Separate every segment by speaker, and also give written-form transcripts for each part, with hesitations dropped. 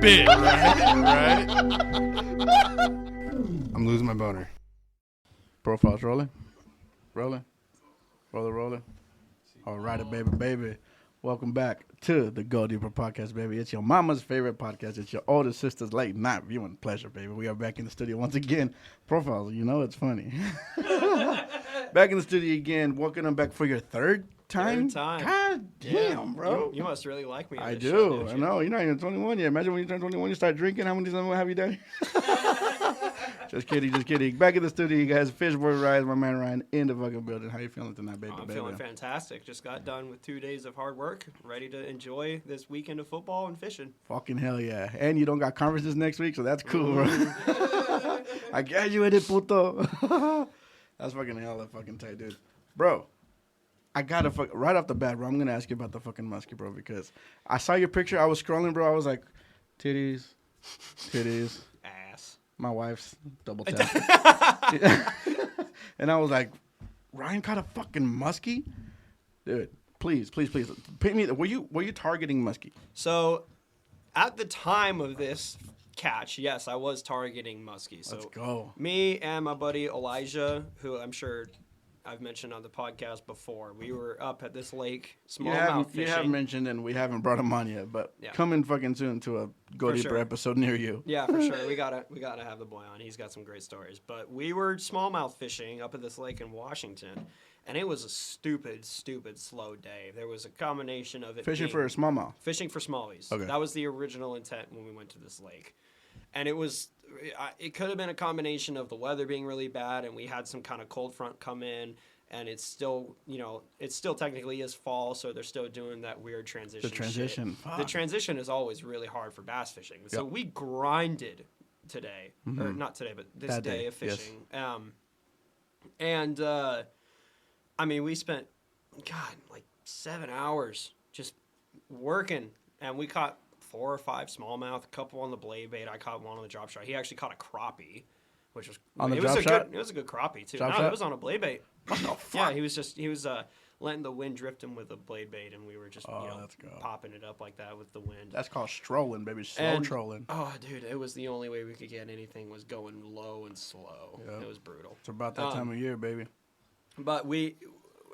Speaker 1: bit, right? I'm losing my boner. Profiles rolling. Rolling. All right, baby. Welcome back to the Go Deeper podcast, baby. It's your mama's favorite podcast. It's your older sister's late night viewing pleasure, baby. We are back in the studio once again. Profiles, you know it's funny. Back in the studio again. Welcome back for your third time. God damn, bro.
Speaker 2: You must really like me.
Speaker 1: I do. I know. You're not even 21 yet. Imagine when you turn 21, you start drinking. How many times have you done? Just kidding. Back in the studio, you guys. FishBoy Rise, my man Ryan, in the fucking building. How you feeling tonight, baby?
Speaker 2: I'm feeling fantastic. Just got done with 2 days of hard work. Ready to enjoy this weekend of football and fishing.
Speaker 1: Fucking hell yeah. And you don't got conferences next week, so that's cool, bro. I graduated, puto. That's fucking hella fucking tight, dude. Bro, I gotta right off the bat, bro, I'm gonna ask you about the fucking muskie, bro, because I saw your picture. I was scrolling, bro. I was like, titties.
Speaker 2: Ass.
Speaker 1: My wife's double tap. And I was like, Ryan caught a fucking muskie? Dude, please. Paint me. Were you targeting muskie?
Speaker 2: So, at the time of this catch, yes, I was targeting muskie. So
Speaker 1: let's go.
Speaker 2: Me and my buddy Elijah, who I'm sure I've mentioned on the podcast before, we were up at this lake, smallmouth fishing.
Speaker 1: You have mentioned, and we haven't brought him on yet, but coming fucking soon to a Go Deeper episode near you.
Speaker 2: Yeah, for sure. We gotta have the boy on. He's got some great stories. But we were smallmouth fishing up at this lake in Washington, and it was a stupid slow day. There was a combination of it
Speaker 1: fishing for smallmouth.
Speaker 2: Fishing for smallies. Okay. That was the original intent when we went to this lake. And it could have been a combination of the weather being really bad, and we had some kind of cold front come in, and it's still technically is fall, so they're still doing that weird transition. The transition is always really hard for bass fishing. Yep. So we grinded today, or not today, but this day of fishing. Yes. We spent, like 7 hours just working, and we caught 4 or 5 smallmouth, a couple on the blade bait. I caught one on the drop shot. He actually caught a crappie, which was
Speaker 1: on the drop shot.
Speaker 2: It was a good crappie too.
Speaker 1: Drop
Speaker 2: no,
Speaker 1: shot?
Speaker 2: It was on a blade bait.
Speaker 1: What the fuck?
Speaker 2: Yeah, he was letting the wind drift him with a blade bait, and we were just popping it up like that with the wind.
Speaker 1: That's called strolling, baby. Slow trolling.
Speaker 2: Oh, dude, it was the only way we could get anything was going low and slow. Yep. It was brutal.
Speaker 1: It's about that time of year, baby.
Speaker 2: But we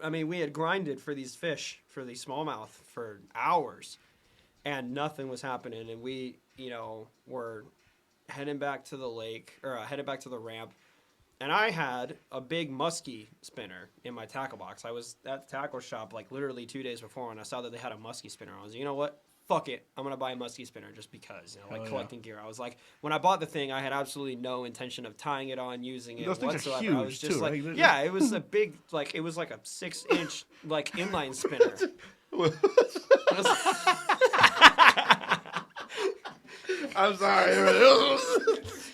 Speaker 2: had grinded for these fish, for these smallmouth, for hours. And nothing was happening, and we, were heading back to the lake, or headed back to the ramp, and I had a big muskie spinner in my tackle box. I was at the tackle shop, like, literally 2 days before, and I saw that they had a muskie spinner. I was like, you know what? Fuck it. I'm going to buy a muskie spinner just because, collecting gear. I was like, when I bought the thing, I had absolutely no intention of tying it on, using it whatsoever.
Speaker 1: Those things are huge,
Speaker 2: I was just
Speaker 1: too,
Speaker 2: like,
Speaker 1: right?
Speaker 2: yeah, it was a big, it was like a 6-inch, inline spinner.
Speaker 1: I'm sorry.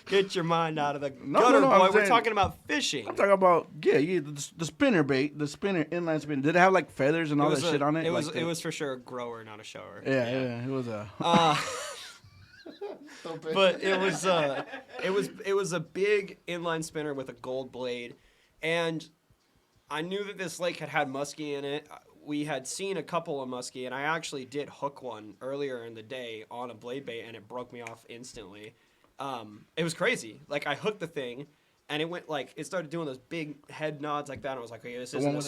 Speaker 2: Get your mind out of the gutter, boy. We're talking about fishing.
Speaker 1: I'm talking about the spinner bait, the spinner inline spinner. Did it have like feathers and all that shit on it?
Speaker 2: It was for sure a grower, not a shower.
Speaker 1: Yeah. It was a.
Speaker 2: But it was a big inline spinner with a gold blade, and I knew that this lake had muskie in it. We had seen a couple of muskie, and I actually did hook one earlier in the day on a blade bait, and it broke me off instantly. It was crazy. Like, I hooked the thing, and it went, it started doing those big head nods like that, and I was like, okay, this isn't a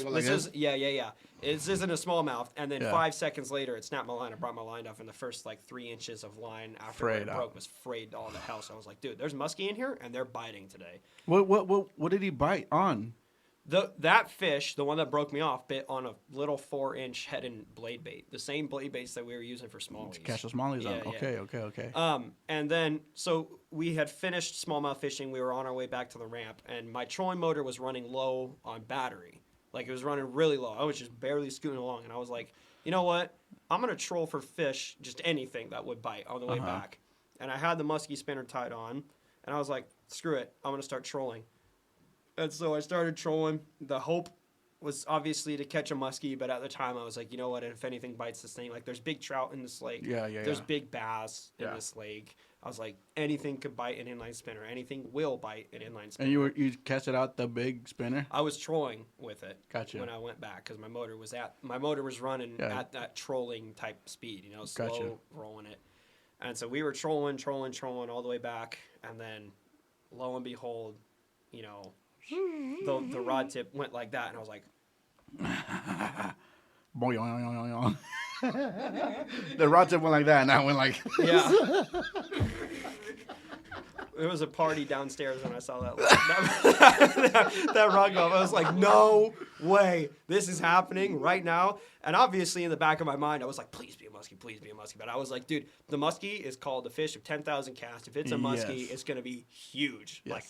Speaker 2: smallmouth. And then 5 seconds later, it snapped my line. I brought my line off, and the first, 3 inches of line after it broke was frayed all the hell. So I was like, dude, there's muskie in here, and they're biting today.
Speaker 1: What did he bite on?
Speaker 2: That fish, the one that broke me off, bit on a little 4-inch head and blade bait. The same blade baits that we were using for smallies.
Speaker 1: To catch the smallies on. Okay.
Speaker 2: And then, so we had finished smallmouth fishing. We were on our way back to the ramp, and my trolling motor was running low on battery. It was running really low. I was just barely scooting along, and I was like, you know what? I'm going to troll for fish, just anything that would bite on the way back. And I had the muskie spinner tied on, and I was like, screw it. I'm going to start trolling. And so I started trolling. The hope was obviously to catch a muskie, but at the time I was like, you know what? If anything bites this thing, there's big trout in this lake. There's big bass in this lake. I was like, anything could bite an inline spinner. Anything will bite an inline spinner.
Speaker 1: And you casted out the big spinner?
Speaker 2: I was trolling with it.
Speaker 1: Gotcha.
Speaker 2: When I went back, because my motor was running at that trolling type speed, slow rolling it. And so we were trolling all the way back, and then lo and behold, you know, the rod tip went like that, and I was like,
Speaker 1: Boy, the rod tip went like that, and I went like,
Speaker 2: yeah. It was a party downstairs when I saw that that rod go off. I was like, no way, this is happening right now. And obviously in the back of my mind, I was like, please be a muskie, please be a muskie. But I was like, dude, the muskie is called the fish of 10,000 casts. If it's a muskie, it's going to be huge.
Speaker 1: Yes.
Speaker 2: Like,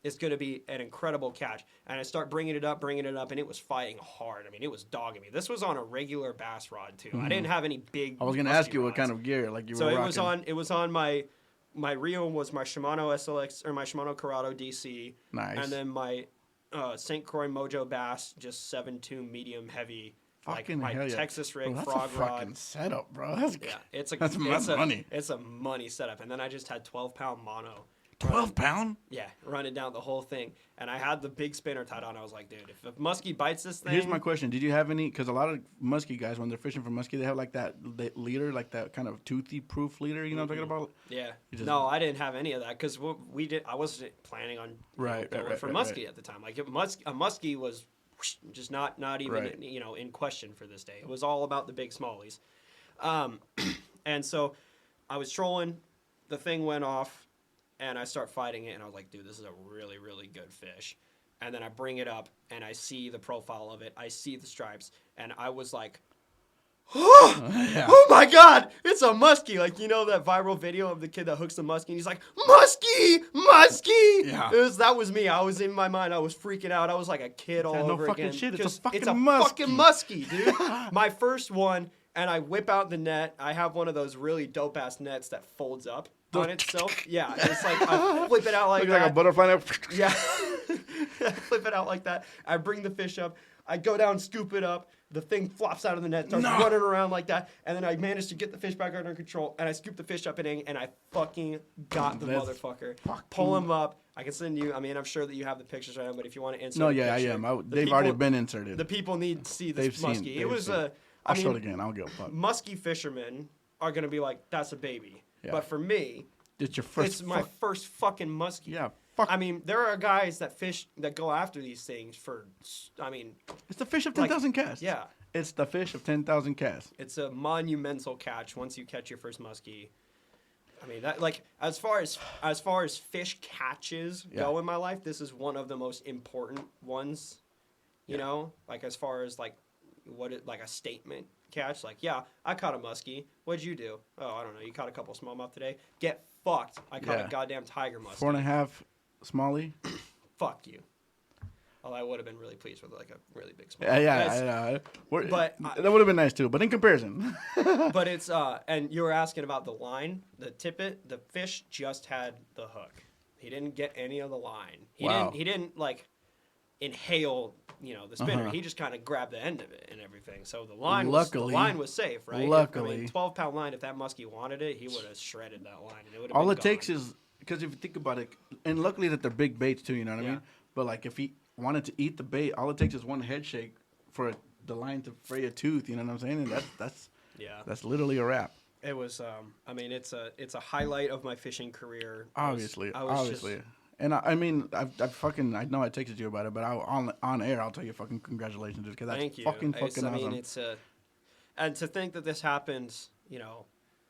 Speaker 2: it's going to be an incredible catch. And I start bringing it up, and it was fighting hard. I mean, it was dogging me. This was on a regular bass rod, too. I didn't have any big
Speaker 1: I was going to ask you what kind of gear like you were rocking.
Speaker 2: So it was on my reel was my Shimano SLX, or my Shimano Corrado DC.
Speaker 1: Nice.
Speaker 2: And then my St. Croix Mojo Bass, just 7.2 medium heavy.
Speaker 1: Fucking
Speaker 2: like my
Speaker 1: hell yeah.
Speaker 2: Texas rig,
Speaker 1: bro, that's
Speaker 2: frog
Speaker 1: a
Speaker 2: rod.
Speaker 1: fucking setup, bro. That's
Speaker 2: That's
Speaker 1: money.
Speaker 2: It's a money setup. And then I just had 12-pound mono.
Speaker 1: 12-pound?
Speaker 2: Yeah, running down the whole thing. And I had the big spinner tied on. I was like, dude, if a muskie bites this thing.
Speaker 1: Here's my question. Did you have any, because a lot of muskie guys, when they're fishing for muskie, they have like that leader, like that kind of toothy proof leader, you know what I'm talking about?
Speaker 2: Yeah. No, I didn't have any of that because I wasn't planning on going for muskie at the time. Like a muskie was just not even in question for this day. It was all about the big smallies. And so I was trolling. The thing went off. And I start fighting it, and I was like, dude, this is a really, really good fish. And then I bring it up, and I see the profile of it. I see the stripes, and I was like, oh my God, it's a muskie. Like, you know that viral video of the kid that hooks the muskie, and he's like, muskie!
Speaker 1: Yeah.
Speaker 2: That was me. I was in my mind. I was freaking out. I was like a kid all over
Speaker 1: fucking
Speaker 2: again.
Speaker 1: Shit. It's a
Speaker 2: fucking
Speaker 1: muskie.
Speaker 2: muskie, dude. My first one, and I whip out the net. I have one of those really dope-ass nets that folds up on itself. Yeah, it's like I flip it out like that.
Speaker 1: Like a butterfly net.
Speaker 2: Yeah. I flip it out like that. I bring the fish up. I go down, scoop it up. The thing flops out of the net, starts running around like that. And then I manage to get the fish back under control. And I scoop the fish up and I fucking got the motherfucker. Pull him up. I can send you. I mean, I'm sure that you have the pictures right now, but if you want to insert
Speaker 1: No,
Speaker 2: a
Speaker 1: yeah,
Speaker 2: picture,
Speaker 1: I am. They've already been inserted.
Speaker 2: The people need to see this muskie. It was a.
Speaker 1: I'll show it again. I'll give a fuck.
Speaker 2: Muskie fishermen are going to be like, that's a baby. Yeah. But for me,
Speaker 1: it's
Speaker 2: my first fucking muskie.
Speaker 1: Yeah. Fuck.
Speaker 2: I mean, there are guys that go after these things for, I mean.
Speaker 1: It's the fish of 10,000 casts.
Speaker 2: Yeah.
Speaker 1: It's the fish of 10,000 casts.
Speaker 2: It's a monumental catch once you catch your first muskie. I mean, that like as far as fish catches go in my life, this is one of the most important ones. You know, like as far as like like a statement catch. Like, yeah, I caught a muskie. What'd you do? Oh, I don't know. You caught a couple smallmouth today. Get fucked. I caught a goddamn tiger muskie.
Speaker 1: 4.5 smallie.
Speaker 2: Fuck you. Well, I would have been really pleased with like a really big smallmouth.
Speaker 1: Yeah.
Speaker 2: But
Speaker 1: that would have been nice too. But in comparison.
Speaker 2: But it's and you were asking about the line, the tippet. The fish just had the hook. He didn't get any of the line. He didn't like inhale, the spinner. He just kind of grabbed the end of it and everything. So the line was safe, right?
Speaker 1: Luckily.
Speaker 2: 12-pound line, if that muskie wanted it, he would have shredded that line. And it would have
Speaker 1: all
Speaker 2: been
Speaker 1: it
Speaker 2: gone.
Speaker 1: takes is, because if you think about it, and luckily that they're big baits too, you know what I mean? But like if he wanted to eat the bait, all it takes is one head shake for the line to fray a tooth, you know what I'm saying? And that's literally a wrap.
Speaker 2: It was, I mean, it's a highlight of my fishing career.
Speaker 1: Obviously. And I mean, I know I texted you about it, but on air, I'll tell you fucking congratulations, because that's fucking awesome.
Speaker 2: I mean, and to think that this happens,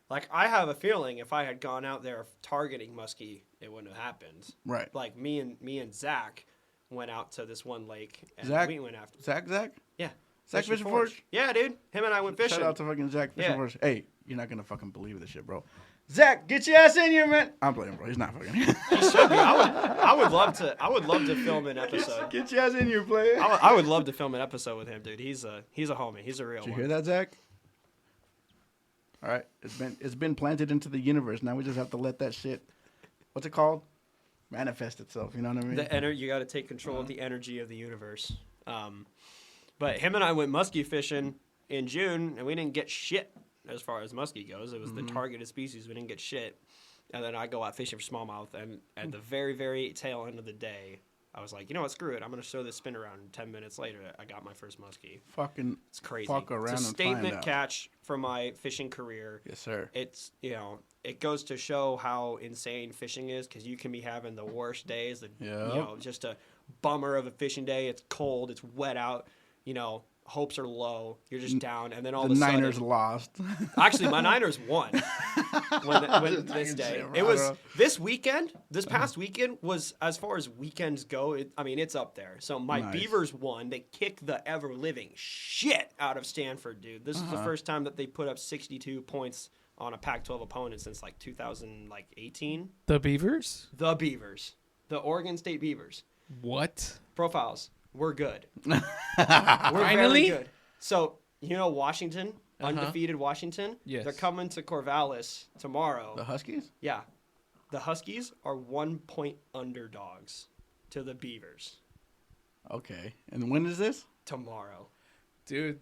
Speaker 2: like I have a feeling if I had gone out there targeting muskie, it wouldn't have happened.
Speaker 1: Right.
Speaker 2: Like me and Zach went out to this one lake, and we went after.
Speaker 1: Zach?
Speaker 2: Yeah.
Speaker 1: Zach Fishing Forge?
Speaker 2: Yeah, dude. Him and I went fishing.
Speaker 1: Shout out to fucking Zach Fishing Forge. Hey, you're not gonna fucking believe this shit, bro. Zach, get your ass in here, man. I'm playing, bro. He's not fucking here.
Speaker 2: He should be. I would love to film an episode.
Speaker 1: Get your ass in here, player.
Speaker 2: I would love to film an episode with him, dude. He's a homie. He's a real one.
Speaker 1: Did you hear that, Zach? All right, it's been planted into the universe. Now we just have to let that shit. What's it called? Manifest itself. You know what I mean?
Speaker 2: You got to take control of the energy of the universe. But him and I went muskie fishing in June, and we didn't get shit as far as muskie goes. It was the targeted species. We didn't get shit. And then I go out fishing for smallmouth, and at the very, very tail end of the day, I was like, you know what, screw it. I'm going to show this spin around. And 10 minutes later, I got my first muskie.
Speaker 1: Fucking
Speaker 2: It's crazy.
Speaker 1: fuck around
Speaker 2: it's a
Speaker 1: and
Speaker 2: statement
Speaker 1: find out.
Speaker 2: catch for my fishing career.
Speaker 1: Yes, sir.
Speaker 2: It's, it goes to show how insane fishing is because you can be having the worst days. Just a bummer of a fishing day. It's cold. It's wet out. Hopes are low. You're just down. And then all of a sudden.
Speaker 1: The Niners lost.
Speaker 2: Actually, my Niners won when this day. It was this weekend. This past weekend was, as far as weekends go, it's up there. So my Beavers won. They kicked the ever-living shit out of Stanford, dude. This is the first time that they put up 62 points on a Pac-12 opponent since 2018.
Speaker 3: The Beavers?
Speaker 2: The Beavers. The Oregon State Beavers.
Speaker 3: What?
Speaker 2: Profiles. We're good. We're
Speaker 3: Finally?
Speaker 2: very good. So, Washington, undefeated Washington?
Speaker 3: Yes.
Speaker 2: They're coming to Corvallis tomorrow.
Speaker 1: The Huskies?
Speaker 2: Yeah. The Huskies are 1-point underdogs to the Beavers
Speaker 1: Okay. And when is this?
Speaker 2: tomorrow.
Speaker 3: Dude.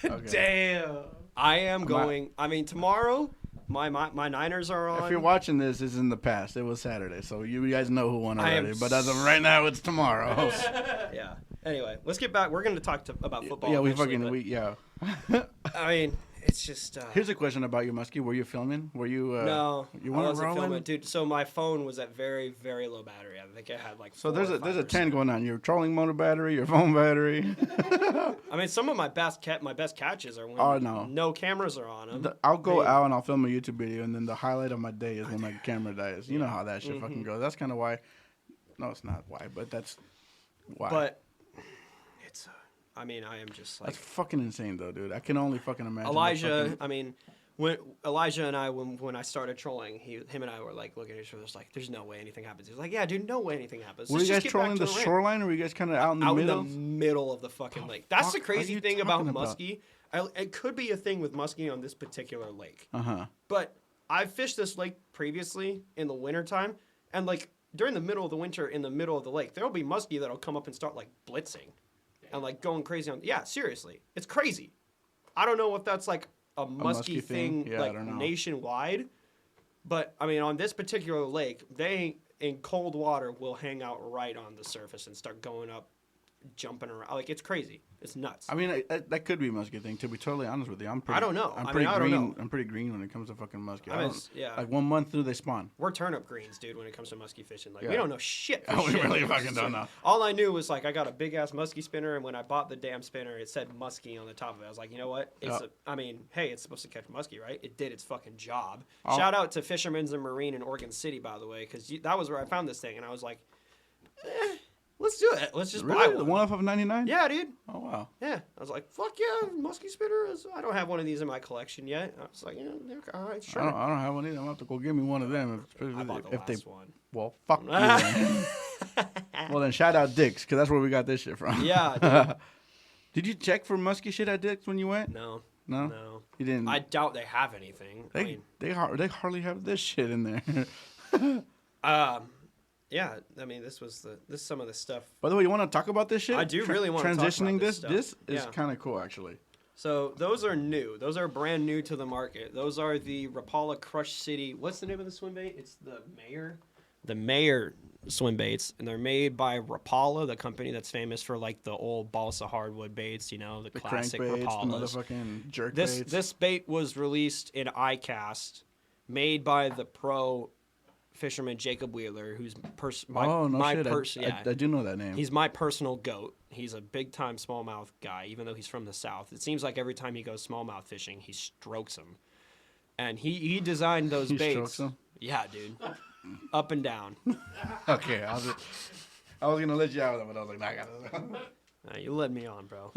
Speaker 1: Okay.
Speaker 3: Damn.
Speaker 2: I am going. Tomorrow, my Niners are on.
Speaker 1: If you're watching this, it's in the past. It was Saturday, so you guys know who won
Speaker 2: I am
Speaker 1: already. But as of right now, it's tomorrow.
Speaker 2: Yeah. Anyway, let's get back. We're going to talk about football.
Speaker 1: Yeah,
Speaker 2: It's just.
Speaker 1: Here's a question about your muskie. Were you filming? Were you?
Speaker 2: No,
Speaker 1: You
Speaker 2: I
Speaker 1: weren't
Speaker 2: wasn't
Speaker 1: rolling?
Speaker 2: filming, dude. So my phone was at very, very low battery. I think I had like.
Speaker 1: So there's a
Speaker 2: 4 or
Speaker 1: 10 going on. Your trolling motor battery, your phone battery.
Speaker 2: Some of my best catches are when no cameras are on them.
Speaker 1: I'll go out and I'll film a YouTube video, and then the highlight of my day is when my camera dies. You know how that shit fucking goes. That's kind of why. No, it's not why, but that's why.
Speaker 2: But it's. I am just like.
Speaker 1: That's fucking insane, though, dude. I can only fucking imagine.
Speaker 2: Elijah, when Elijah and I, when I started trolling, him and I were like looking at each other, like, "There's no way anything happens." He was like, "Yeah, dude, no way anything happens."
Speaker 1: Were you guys trolling the shoreline, or were you guys kind of out in the middle?
Speaker 2: Out in the middle of the fucking lake. That's the
Speaker 1: fuck are
Speaker 2: crazy
Speaker 1: you
Speaker 2: thing about
Speaker 1: talking about?
Speaker 2: muskie. It could be a thing with muskie on this particular lake.
Speaker 1: Uh-huh.
Speaker 2: But I've fished this lake previously in the wintertime, and like during the middle of the winter in the middle of the lake, there'll be muskie that'll come up and start like blitzing and like going crazy on. Yeah, seriously. It's crazy. I don't know if that's like a muskie thing
Speaker 1: Yeah,
Speaker 2: like
Speaker 1: I don't know.
Speaker 2: nationwide, but on this particular lake, they in cold water will hang out right on the surface and start going up, jumping around. Like, it's crazy. It's nuts.
Speaker 1: That could be a muskie thing. To be totally honest with you,
Speaker 2: I don't know.
Speaker 1: I'm
Speaker 2: I
Speaker 1: pretty
Speaker 2: don't
Speaker 1: green.
Speaker 2: know.
Speaker 1: I'm pretty green when it comes to fucking muskie.
Speaker 2: Yeah.
Speaker 1: Like 1 month through they spawn.
Speaker 2: We're turnip greens, dude, when it comes to muskie fishing. Like,
Speaker 1: Yeah.
Speaker 2: we don't know shit. For
Speaker 1: We
Speaker 2: shit.
Speaker 1: really fucking don't know.
Speaker 2: All I knew was, like, I got a big-ass muskie spinner, and when I bought the damn spinner, it said muskie on the top of it. I was like, you know what? Hey, it's supposed to catch muskie, right? It did its fucking job.
Speaker 1: Oh.
Speaker 2: Shout out to Fisherman's and Marine in Oregon City, by the way, because that was where I found this thing, and I was like, let's do it. Let's just buy
Speaker 1: Really?
Speaker 2: one.
Speaker 1: The one off of 99?
Speaker 2: Yeah, dude.
Speaker 1: Oh, wow.
Speaker 2: Yeah. I was like, fuck yeah, muskie spinner. I don't have one of these in my collection yet. I was like, all right, sure.
Speaker 1: I don't have one either. I'm going to have to go get me one of them.
Speaker 2: I bought the last one.
Speaker 1: Well, fuck you then. Well, then shout out Dick's, because that's where we got this shit from.
Speaker 2: Yeah, dude.
Speaker 1: Did you check for muskie shit at Dick's when you went?
Speaker 2: No.
Speaker 1: No? You didn't?
Speaker 2: I doubt they have anything.
Speaker 1: They hardly have this shit in there.
Speaker 2: Yeah, this is some of the stuff.
Speaker 1: By the way, you want to talk about this shit?
Speaker 2: I do really want to talk about
Speaker 1: transitioning
Speaker 2: this
Speaker 1: this.
Speaker 2: stuff.
Speaker 1: This is
Speaker 2: Yeah.
Speaker 1: kind of cool, actually.
Speaker 2: So those are new. Those are brand new to the market. Those are the Rapala Crush City. What's the name of the swim bait? It's the Mayor. The Mayor swim baits, and they're made by Rapala, the company that's famous for like the old balsa hardwood baits. The classic
Speaker 1: crank baits,
Speaker 2: Rapalas.
Speaker 1: the motherfucking jerk
Speaker 2: This
Speaker 1: baits.
Speaker 2: this bait was released in ICAST, made by the pro fisherman Jacob Wheeler, who's
Speaker 1: I do know that name.
Speaker 2: He's my personal goat. He's a big-time smallmouth guy, even though he's from the South. It seems like every time he goes smallmouth fishing, he strokes them. And he designed those
Speaker 1: He
Speaker 2: baits.
Speaker 1: strokes them?
Speaker 2: Yeah, dude. Up and down.
Speaker 1: Okay, I was gonna let you out of it, but I was like, nah, I got it.
Speaker 2: You led me on, bro.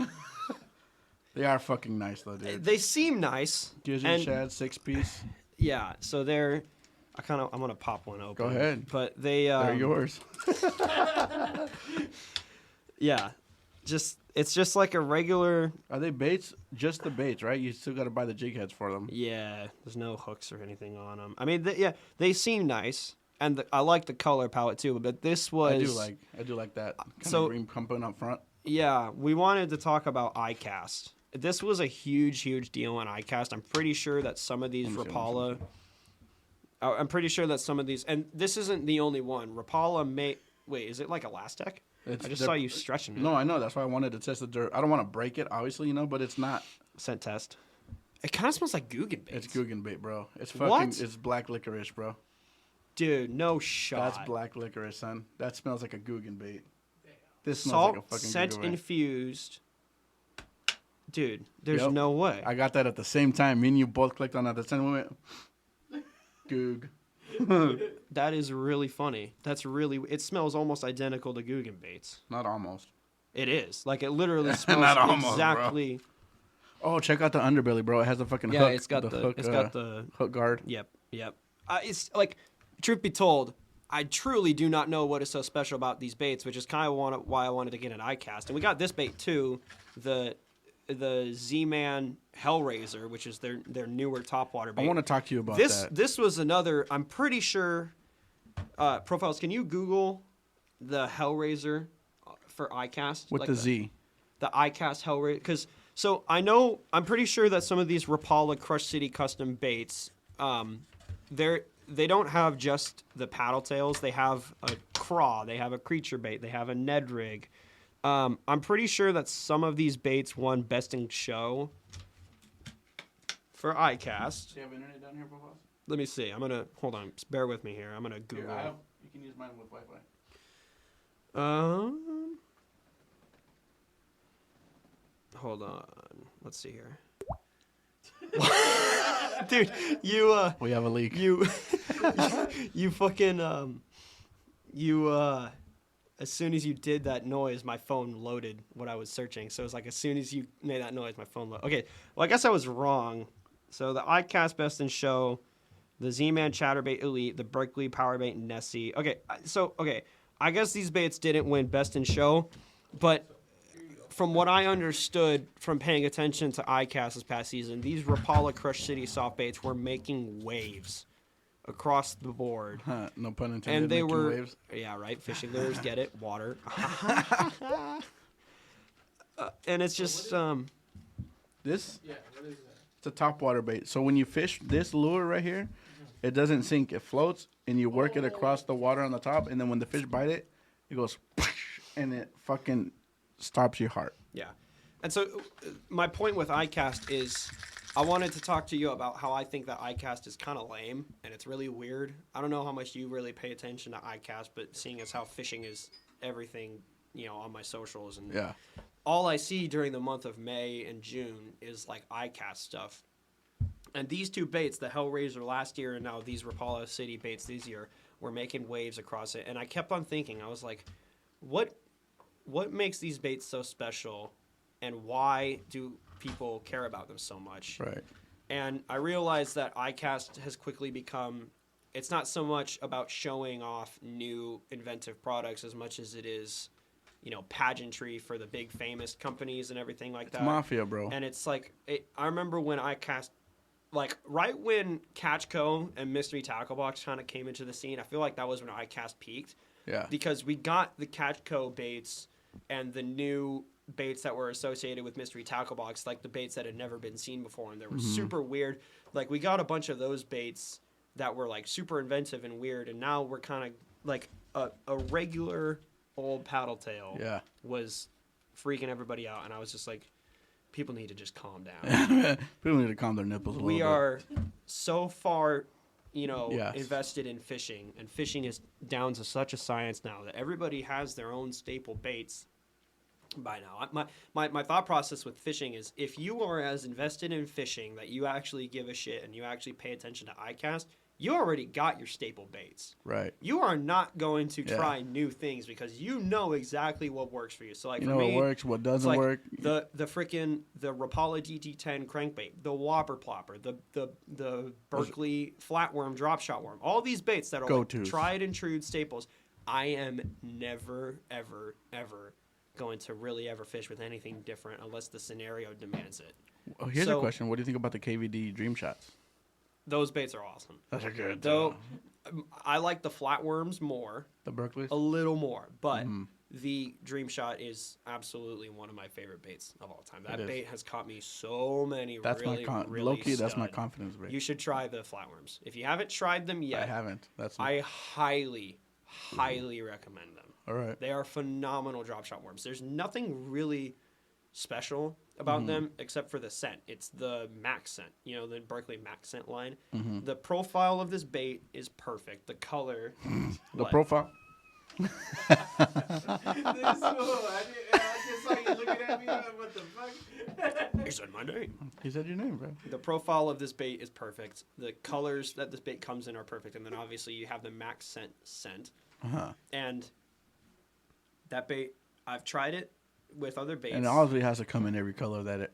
Speaker 1: They are fucking nice though, dude.
Speaker 2: They seem nice.
Speaker 1: Gizzard
Speaker 2: and-
Speaker 1: shad 6-piece.
Speaker 2: Yeah, so they're... I'm gonna pop one open.
Speaker 1: Go ahead.
Speaker 2: But they...
Speaker 1: They're yours.
Speaker 2: Yeah. It's just like a regular...
Speaker 1: Are they baits? Just the baits, right? You still got to buy the jig heads for them.
Speaker 2: Yeah, there's no hooks or anything on them. They seem nice, and I like the color palette too. But this was
Speaker 1: I do like that kind
Speaker 2: So-
Speaker 1: of green pumping up front.
Speaker 2: yeah. We wanted to talk about ICAST. This was a huge deal on ICAST. I'm pretty sure that some of these Rapala. I'm pretty sure that some of these, and this isn't the only one. Rapala Wait, is it like Elastec?
Speaker 1: It's
Speaker 2: I just
Speaker 1: they're-
Speaker 2: saw you stretching it.
Speaker 1: No, I know. That's why I wanted to test the dirt. I don't want to break it, obviously, but it's not.
Speaker 2: Scent test. It kind of smells like Guggenbait.
Speaker 1: It's Guggenbait, bro. It's fucking.
Speaker 2: What?
Speaker 1: It's black licorice, bro.
Speaker 2: Dude, no shot.
Speaker 1: That's black licorice, son. That smells like a Guggenbait. This smells
Speaker 2: Salt
Speaker 1: like a fucking
Speaker 2: scent
Speaker 1: Guggenbait.
Speaker 2: infused. Dude, there's
Speaker 1: Yep.
Speaker 2: no way.
Speaker 1: I got that at the same time. Me and you both clicked on that at the same moment. Goog.
Speaker 2: That is really funny. That's really. It smells almost identical to Guggenbaits.
Speaker 1: Not almost.
Speaker 2: It is. Like it literally smells
Speaker 1: Not almost, bro.
Speaker 2: exactly.
Speaker 1: Oh, check out the underbelly, bro. It has the fucking
Speaker 2: Yeah,
Speaker 1: hook.
Speaker 2: it's got the
Speaker 1: hook.
Speaker 2: it's got the
Speaker 1: hook guard.
Speaker 2: Yep. It's like, truth be told, I truly do not know what is so special about these baits, which is kind of why I wanted to get an iCast. And we got this bait too, the Z-Man Hellraiser, which is their newer topwater bait.
Speaker 1: I want to talk to you about
Speaker 2: this.
Speaker 1: that.
Speaker 2: This was another. I'm pretty sure. Profiles. Can you Google the Hellraiser for iCast
Speaker 1: With
Speaker 2: like
Speaker 1: the Z.
Speaker 2: The iCast Hellraiser? Because so I'm pretty sure that some of these Rapala Crush City custom baits, they don't have just the paddle tails. They have a craw. They have a creature bait. They have a Ned rig. I'm pretty sure that some of these baits won Best in Show for iCast.
Speaker 1: Do you have internet down here, Profiles?
Speaker 2: Let me see. I'm gonna hold on. Just bear with me here. I'm gonna Google.
Speaker 1: You can use mine with Wi-Fi.
Speaker 2: Hold on. Let's see here. Dude, you
Speaker 1: We have a leak.
Speaker 2: you fucking as soon as you did that noise, my phone loaded what I was searching. So it's like as soon as you made that noise, my phone loaded. Okay, well I guess I was wrong. So the iCast Best in Show, the Z-Man Chatterbait Elite, the Berkeley Powerbait Nessie. Okay, I guess these baits didn't win Best in Show, but from what I understood from paying attention to iCast this past season, these Rapala Crush City soft baits were making waves across the board.
Speaker 1: No pun intended.
Speaker 2: And they
Speaker 1: making
Speaker 2: were,
Speaker 1: waves.
Speaker 2: yeah, right. Fishing lures, get it? Water. And it's just,
Speaker 1: This,
Speaker 3: Yeah, what is that?
Speaker 1: it's a top water bait. So when you fish this lure right here, it doesn't sink. It floats, and you work it across the water on the top, and then when the fish bite it, it goes, and it fucking stops your heart.
Speaker 2: yeah. And so my point with iCast is I wanted to talk to you about how I think that iCast is kind of lame, and it's really weird. I don't know how much you really pay attention to iCast, but seeing as how fishing is everything, on my socials and
Speaker 1: Yeah.
Speaker 2: all I see during the month of May and June is like iCast stuff. And these two baits, the Hellraiser last year and now these Rapala City baits this year, were making waves across it. And I kept on thinking, I was like, what makes these baits so special, and why do people care about them so much?
Speaker 1: Right.
Speaker 2: And I realized that iCast has quickly become, it's not so much about showing off new inventive products as much as it is, pageantry for the big famous companies and everything like
Speaker 1: It's
Speaker 2: that.
Speaker 1: mafia, bro.
Speaker 2: And it's like, I remember when iCast, like right when Catchco and Mystery Tackle Box kind of came into the scene, I feel like that was when iCast peaked.
Speaker 1: Yeah.
Speaker 2: Because we got the Catchco baits and the new baits that were associated with Mystery Tackle Box, like the baits that had never been seen before, and they were super weird. Like we got a bunch of those baits that were like super inventive and weird, and now we're kind of like a regular old paddle tail
Speaker 1: Yeah.
Speaker 2: was freaking everybody out, and I was just like, people need to just calm down.
Speaker 1: People need to calm their nipples a little
Speaker 2: We
Speaker 1: bit.
Speaker 2: are so far,
Speaker 1: Yes.
Speaker 2: invested in fishing, and fishing is down to such a science now that everybody has their own staple baits by now. My thought process with fishing is if you are as invested in fishing that you actually give a shit and you actually pay attention to iCast, you already got your staple baits.
Speaker 1: Right.
Speaker 2: You are not going to
Speaker 1: Yeah.
Speaker 2: try new things because you know exactly what works for you. So like
Speaker 1: You
Speaker 2: for
Speaker 1: know
Speaker 2: me,
Speaker 1: what works, what
Speaker 2: it's
Speaker 1: doesn't
Speaker 2: like
Speaker 1: work.
Speaker 2: the Rapala DT10 crankbait, the Whopper Plopper, the Berkeley flatworm drop shot worm. All these baits that are like
Speaker 1: Go-tos.
Speaker 2: tried and true staples. I am never ever ever going to really ever fish with anything different unless the scenario demands it.
Speaker 1: Oh, here's a
Speaker 2: So-
Speaker 1: question. What do you think about the KVD Dream Shots?
Speaker 2: Those baits are awesome.
Speaker 1: Those are good.
Speaker 2: Though I like the flatworms more.
Speaker 1: The Berkeley's?
Speaker 2: A little more, but
Speaker 1: Mm-hmm.
Speaker 2: the Dream Shot is absolutely one of my favorite baits of all time. That
Speaker 1: It is.
Speaker 2: bait has caught me so many
Speaker 1: That's
Speaker 2: really,
Speaker 1: my
Speaker 2: really
Speaker 1: low-key, that's my
Speaker 2: stud.
Speaker 1: confidence bait.
Speaker 2: You should try the flatworms. If you haven't tried them yet,
Speaker 1: I haven't. That's
Speaker 2: I highly recommend them.
Speaker 1: All right.
Speaker 2: They are phenomenal drop shot worms. There's nothing really special about them except for the scent. It's the Max scent, the Berkeley Max scent line. The profile of this bait is perfect. The color.
Speaker 1: The profile?
Speaker 2: This fool, I just saw you looking at me. What the fuck? He said my name.
Speaker 1: He said your name, bro.
Speaker 2: The profile of this bait is perfect. The colors that this bait comes in are perfect. And then obviously you have the Max scent.
Speaker 1: Uh-huh.
Speaker 2: And that bait, I've tried it with other baits.
Speaker 1: And it obviously has to come in every color that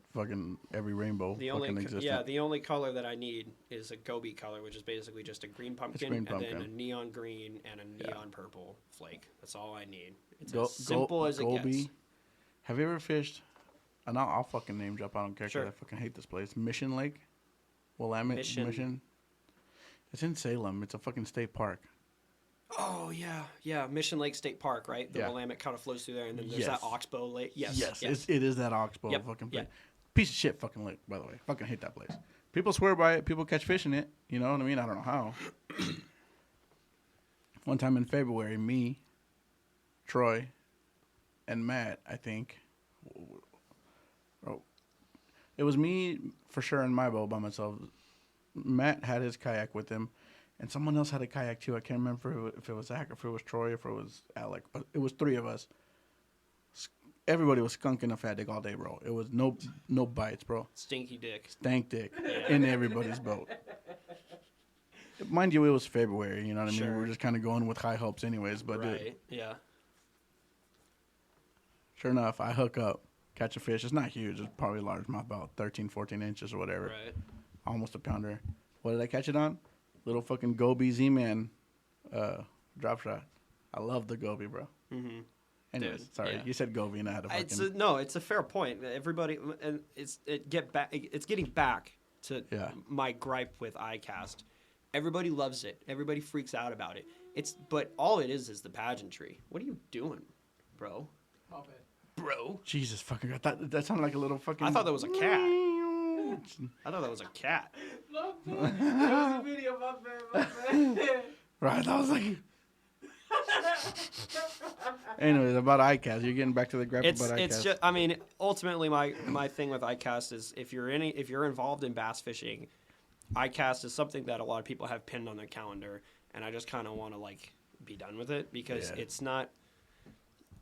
Speaker 1: every rainbow exists.
Speaker 2: Yeah, the only color that I need is a goby color, which is basically just a green pumpkin, and then a neon green and a neon purple flake. That's all I need. It's as simple as it gets.
Speaker 1: Have you ever fished? And I'll fucking name drop. I don't care because I fucking hate this place. Mission Lake, Willamette Mission. It's in Salem. It's a fucking state park.
Speaker 2: Oh, yeah. Mission Lake State Park, right? The Willamette kind of flows through there, and then there's that Oxbow Lake. Yes.
Speaker 1: It is that Oxbow fucking place. Piece of shit fucking lake, by the way. Fucking hate that place. People swear by it. People catch fish in it. You know what I mean? I don't know how. One time in February, me, Troy, and Matt, I think. It was me, for sure, in my boat by myself. Matt had his kayak with him. And someone else had a kayak too. I can't remember if it was Zach, if it was Troy, if it was Alec. But it was three of us. Everybody was skunking a fat dick all day, bro. It was no bites, bro.
Speaker 2: Stinky dick.
Speaker 1: Stank dick in everybody's boat. Mind you, it was February. You know what I mean? We were just kind of going with high hopes anyways. But
Speaker 2: right, yeah.
Speaker 1: Sure enough, I hook up, catch a fish. It's not huge. It's probably largemouth, about 13, 14 inches or whatever.
Speaker 2: Right.
Speaker 1: Almost a pounder. What did I catch it on? Little fucking Goby Z-Man drop shot. I love the Goby, bro.
Speaker 2: Mm-hmm.
Speaker 1: Anyways,
Speaker 2: Dude,
Speaker 1: sorry. You said Goby and I had a fucking...
Speaker 2: It's a fair point. Everybody... And it's getting back to my gripe with iCast. Everybody loves it. Everybody freaks out about it. But all it is the pageantry. What are you doing, bro?
Speaker 3: Pop it.
Speaker 2: Bro.
Speaker 1: Jesus fucking God. That sounded like a little fucking...
Speaker 2: I thought that was a cat. I thought that was a cat.
Speaker 3: There was a video, my bad.
Speaker 1: Right, I was like... Anyways, about iCast. You're getting back to the gripe about iCast.
Speaker 2: It's just, I mean, ultimately my thing with iCast is if you're involved in bass fishing, iCast is something that a lot of people have pinned on their calendar, and I just kind of want to like be done with it because it's not.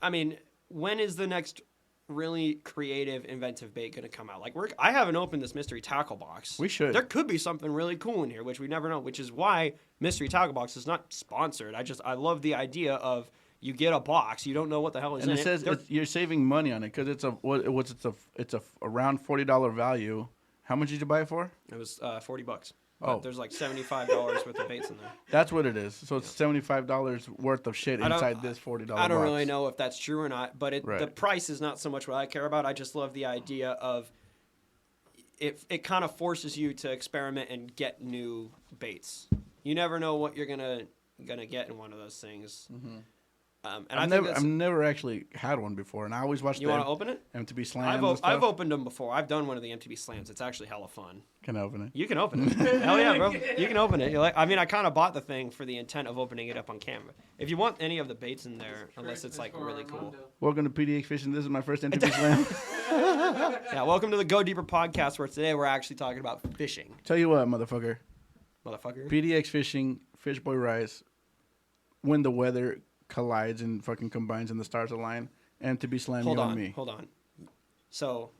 Speaker 2: I mean, when is the next really creative, inventive bait going to come out? Like I haven't opened this mystery tackle box.
Speaker 1: We should.
Speaker 2: There could be something really cool in here, which we never know. Which is why mystery tackle box is not sponsored. I love the idea of you get a box, you don't know what the hell is in it.
Speaker 1: And it says you're saving money on it because it's a around $40 value. How much did you buy it for?
Speaker 2: It was $40.
Speaker 1: Oh,
Speaker 2: there's like $75 worth of baits in there.
Speaker 1: That's what it is. So it's $75 worth of shit inside this $40 box.
Speaker 2: I don't really know if that's true or not, but the price is not so much what I care about. I just love the idea of it kind of forces you to experiment and get new baits. You never know what you're gonna get in one of those things. Mm-hmm. And I've
Speaker 1: never actually had one before, and I always watch.
Speaker 2: You want to open it?
Speaker 1: MTB slams.
Speaker 2: I've opened them before. I've done one of the MTB slams. It's actually hella fun.
Speaker 1: Can I open it?
Speaker 2: You can open it. Hell yeah, bro! You can open it. I kind of bought the thing for the intent of opening it up on camera. If you want any of the baits in there, unless it's like really cool.
Speaker 1: Welcome to PDX Fishing. This is my first MTB slam.
Speaker 2: Yeah, welcome to the Go Deeper podcast, where today we're actually talking about fishing.
Speaker 1: Tell you what, motherfucker. PDX Fishing, FishBoy Rice. When the weather collides and fucking combines and the stars align, and to be slammed you and me.
Speaker 2: Hold on. So,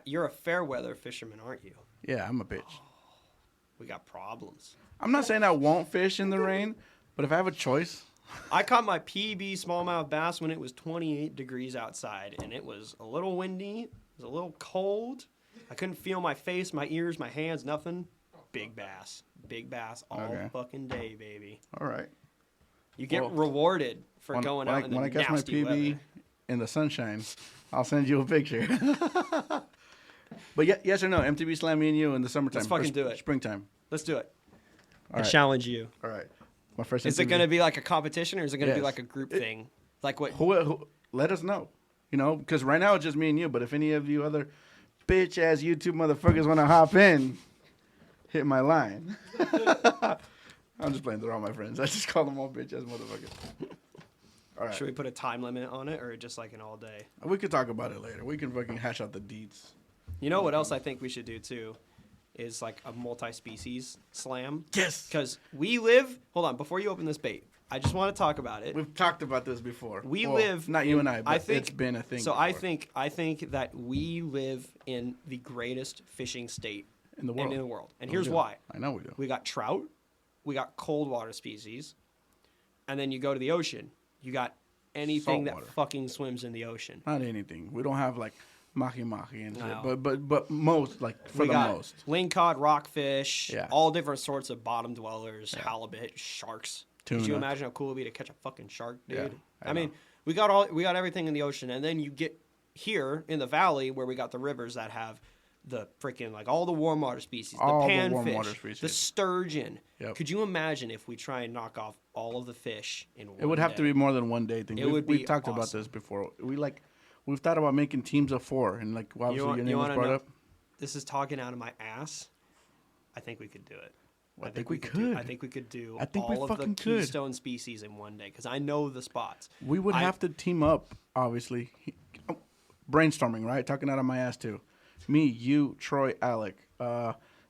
Speaker 2: you're a fair weather fisherman, aren't you?
Speaker 1: Yeah, I'm a bitch.
Speaker 2: We got problems.
Speaker 1: I'm not saying I won't fish in the rain, but if I have a choice.
Speaker 2: I caught my PB smallmouth bass when it was 28 degrees outside, and it was a little windy. It was a little cold. I couldn't feel my face, my ears, my hands, nothing. Big bass all fucking day, baby.
Speaker 1: All right.
Speaker 2: You get rewarded for going out in the nasty weather. When I catch my PB
Speaker 1: in the sunshine, I'll send you a picture. But yes or no, MTB slam me and you in the summertime.
Speaker 2: Let's fucking do it.
Speaker 1: Springtime.
Speaker 2: Let's do it.
Speaker 1: I
Speaker 2: challenge you.
Speaker 1: All right. My first.
Speaker 2: Is it going to be like a competition or is it going to be like a group thing? Like what?
Speaker 1: Who, let us know. You know, because right now it's just me and you. But if any of you other bitch ass YouTube motherfuckers want to hop in, hit my line. I'm just playing. They're all my friends. I just call them all bitch ass motherfuckers. All right.
Speaker 2: Should we put a time limit on it or just like an all day?
Speaker 1: We could talk about it later. We can fucking hash out the deets.
Speaker 2: You know what else I think we should do too? Is like a multi-species slam.
Speaker 1: Yes.
Speaker 2: Because we live. Hold on, before you open this bait, I just want to talk about it.
Speaker 1: We've talked about this before.
Speaker 2: We live.
Speaker 1: Not you and I, but
Speaker 2: I think,
Speaker 1: it's been a thing.
Speaker 2: So
Speaker 1: before.
Speaker 2: I think that we live in the greatest fishing state
Speaker 1: in the world.
Speaker 2: And
Speaker 1: We
Speaker 2: here's
Speaker 1: do.
Speaker 2: why.
Speaker 1: I know we do.
Speaker 2: We got trout, we got cold water species, and then you go to the ocean, you got anything that
Speaker 1: Saltwater.
Speaker 2: fucking swims in the ocean.
Speaker 1: Not anything. We don't have like mahi and shit.
Speaker 2: No.
Speaker 1: But most like for
Speaker 2: We
Speaker 1: the
Speaker 2: got
Speaker 1: most.
Speaker 2: lingcod, rockfish,
Speaker 1: Yeah.
Speaker 2: all different sorts of bottom dwellers, halibut, sharks. Could you
Speaker 1: Tuna.
Speaker 2: imagine how cool it'd be to catch a fucking shark, dude?
Speaker 1: Yeah, I
Speaker 2: I mean, we got everything in the ocean, and then you get here in the valley where we got the rivers that have the freaking like all the warm water species,
Speaker 1: All
Speaker 2: the
Speaker 1: the warm water
Speaker 2: panfish,
Speaker 1: species.
Speaker 2: the sturgeon.
Speaker 1: Yep.
Speaker 2: Could you imagine if we try and knock off all of the fish in one
Speaker 1: It would have to
Speaker 2: day?
Speaker 1: be more than one day thing.
Speaker 2: It would
Speaker 1: We've
Speaker 2: be
Speaker 1: talked about
Speaker 2: awesome.
Speaker 1: this before. We've thought about making teams of 4, and like obviously your name was
Speaker 2: wanna
Speaker 1: brought
Speaker 2: know-
Speaker 1: up.
Speaker 2: This is talking out of my ass. I think we could do it.
Speaker 1: I think we
Speaker 2: do-
Speaker 1: could.
Speaker 2: I think we could do
Speaker 1: I think we
Speaker 2: all of the
Speaker 1: fucking could.
Speaker 2: keystone species in one day because I know the spots.
Speaker 1: We would have to team up, obviously. Brainstorming, right? Talking out of my ass too. Me, you, Troy, Alec,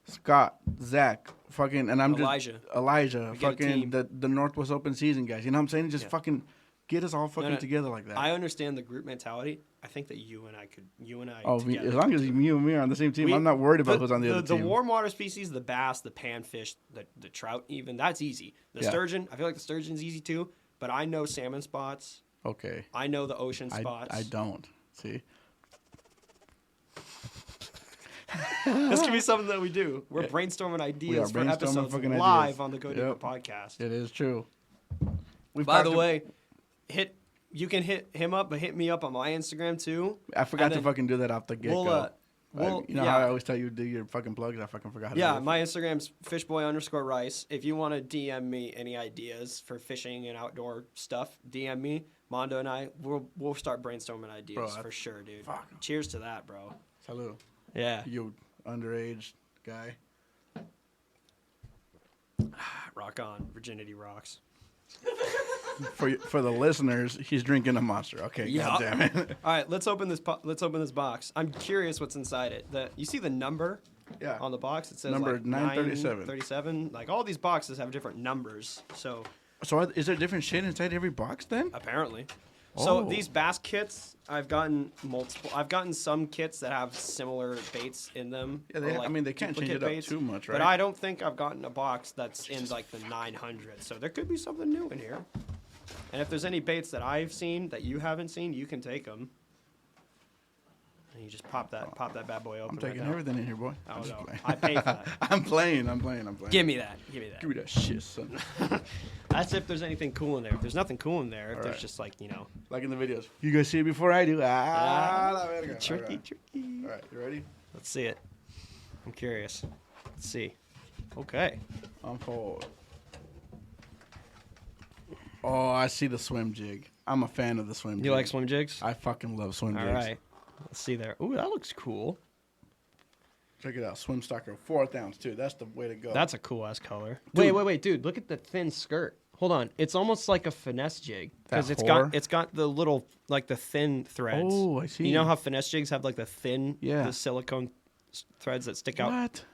Speaker 1: Scott, Zach, fucking, and I'm
Speaker 2: Elijah.
Speaker 1: just Elijah,
Speaker 2: We get a
Speaker 1: fucking
Speaker 2: team.
Speaker 1: the Northwest Open season guys. You know what I'm saying? Just
Speaker 2: Yeah.
Speaker 1: fucking get us all fucking
Speaker 2: no.
Speaker 1: together like that.
Speaker 2: I understand the group mentality. I think that you and I
Speaker 1: Oh,
Speaker 2: together
Speaker 1: as long as you and me are on the same team,
Speaker 2: We-
Speaker 1: I'm not worried about who's on the other
Speaker 2: The
Speaker 1: team.
Speaker 2: warm water species, the bass, the panfish, the trout, even that's easy. The
Speaker 1: Yeah.
Speaker 2: sturgeon, I feel like the sturgeon's easy too. But I know salmon spots.
Speaker 1: Okay,
Speaker 2: I know the ocean spots.
Speaker 1: I don't see.
Speaker 2: This could be something that we do. We're
Speaker 1: Yeah.
Speaker 2: brainstorming
Speaker 1: We are
Speaker 2: ideas for
Speaker 1: brainstorming
Speaker 2: episodes
Speaker 1: fucking
Speaker 2: live
Speaker 1: ideas.
Speaker 2: on the Go
Speaker 1: Yep.
Speaker 2: Deeper podcast.
Speaker 1: It is true. We've
Speaker 2: By
Speaker 1: talked
Speaker 2: the way, you can hit him up, but hit me up on my Instagram too.
Speaker 1: I forgot
Speaker 2: and
Speaker 1: to
Speaker 2: then
Speaker 1: fucking do that off the get go.
Speaker 2: We'll
Speaker 1: you know how I always tell you to do your fucking plugs? I fucking forgot how to do
Speaker 2: Yeah,
Speaker 1: it.
Speaker 2: my Instagram's FishBoy_Rice. If you want to DM me any ideas for fishing and outdoor stuff, DM me. Mondo and I, we'll start brainstorming ideas
Speaker 1: Bro,
Speaker 2: for sure, dude.
Speaker 1: fuck.
Speaker 2: Cheers to that, bro.
Speaker 1: Salud.
Speaker 2: Yeah.
Speaker 1: You underage guy.
Speaker 2: Rock on. Virginity rocks.
Speaker 1: For the listeners, he's drinking a Monster. Okay,
Speaker 2: Yeah.
Speaker 1: God damn it.
Speaker 2: All right, let's open this. Let's open this box. I'm curious what's inside it. You see the number
Speaker 1: Yeah.
Speaker 2: on the box? It says
Speaker 1: Number
Speaker 2: like
Speaker 1: 937.
Speaker 2: 937. Like all these boxes have different numbers. So
Speaker 1: So is there different shit inside every box then?
Speaker 2: apparently. So
Speaker 1: Oh.
Speaker 2: these bass kits, I've gotten multiple. I've gotten some kits that have similar baits in them.
Speaker 1: Yeah,
Speaker 2: or, like,
Speaker 1: they can't change
Speaker 2: duplicate
Speaker 1: it up
Speaker 2: baits,
Speaker 1: too much, right?
Speaker 2: But I don't think I've gotten a box that's in like the 900. So there could be something new in here. And if there's any baits that I've seen that you haven't seen, you can take them. And you just pop that bad boy open.
Speaker 1: I'm taking
Speaker 2: right now.
Speaker 1: everything in here, boy.
Speaker 2: Oh,
Speaker 1: I'm just
Speaker 2: no.
Speaker 1: playing.
Speaker 2: I paid for that.
Speaker 1: I'm playing.
Speaker 2: Give me that. Give me
Speaker 1: Give me
Speaker 2: that.
Speaker 1: that shit, son.
Speaker 2: That's if there's anything cool in there. If there's nothing cool in there, if there's
Speaker 1: Alright.
Speaker 2: just like, you know.
Speaker 1: Like in the videos. You guys see it before I do. La verga.
Speaker 2: Tricky, tricky.
Speaker 1: All right, you ready?
Speaker 2: Let's see it. I'm curious. Let's see. Okay.
Speaker 1: Unfold. Oh, I see the swim jig. I'm a fan of the swim jig.
Speaker 2: You like swim jigs?
Speaker 1: I fucking love swim
Speaker 2: All
Speaker 1: jigs.
Speaker 2: right. Let's see there. Ooh, that looks cool.
Speaker 1: Check it out. Swim stocker, 4th ounce, too. That's the way to go.
Speaker 2: That's a cool ass color.
Speaker 1: Dude.
Speaker 2: Wait, dude. Look at the thin skirt. Hold on. It's almost like a finesse jig because
Speaker 1: That
Speaker 2: it's
Speaker 1: whore?
Speaker 2: got the little like the thin threads.
Speaker 1: Oh, I see.
Speaker 2: You know how finesse jigs have like the thin
Speaker 1: Yeah.
Speaker 2: the silicone threads that stick out.
Speaker 1: What?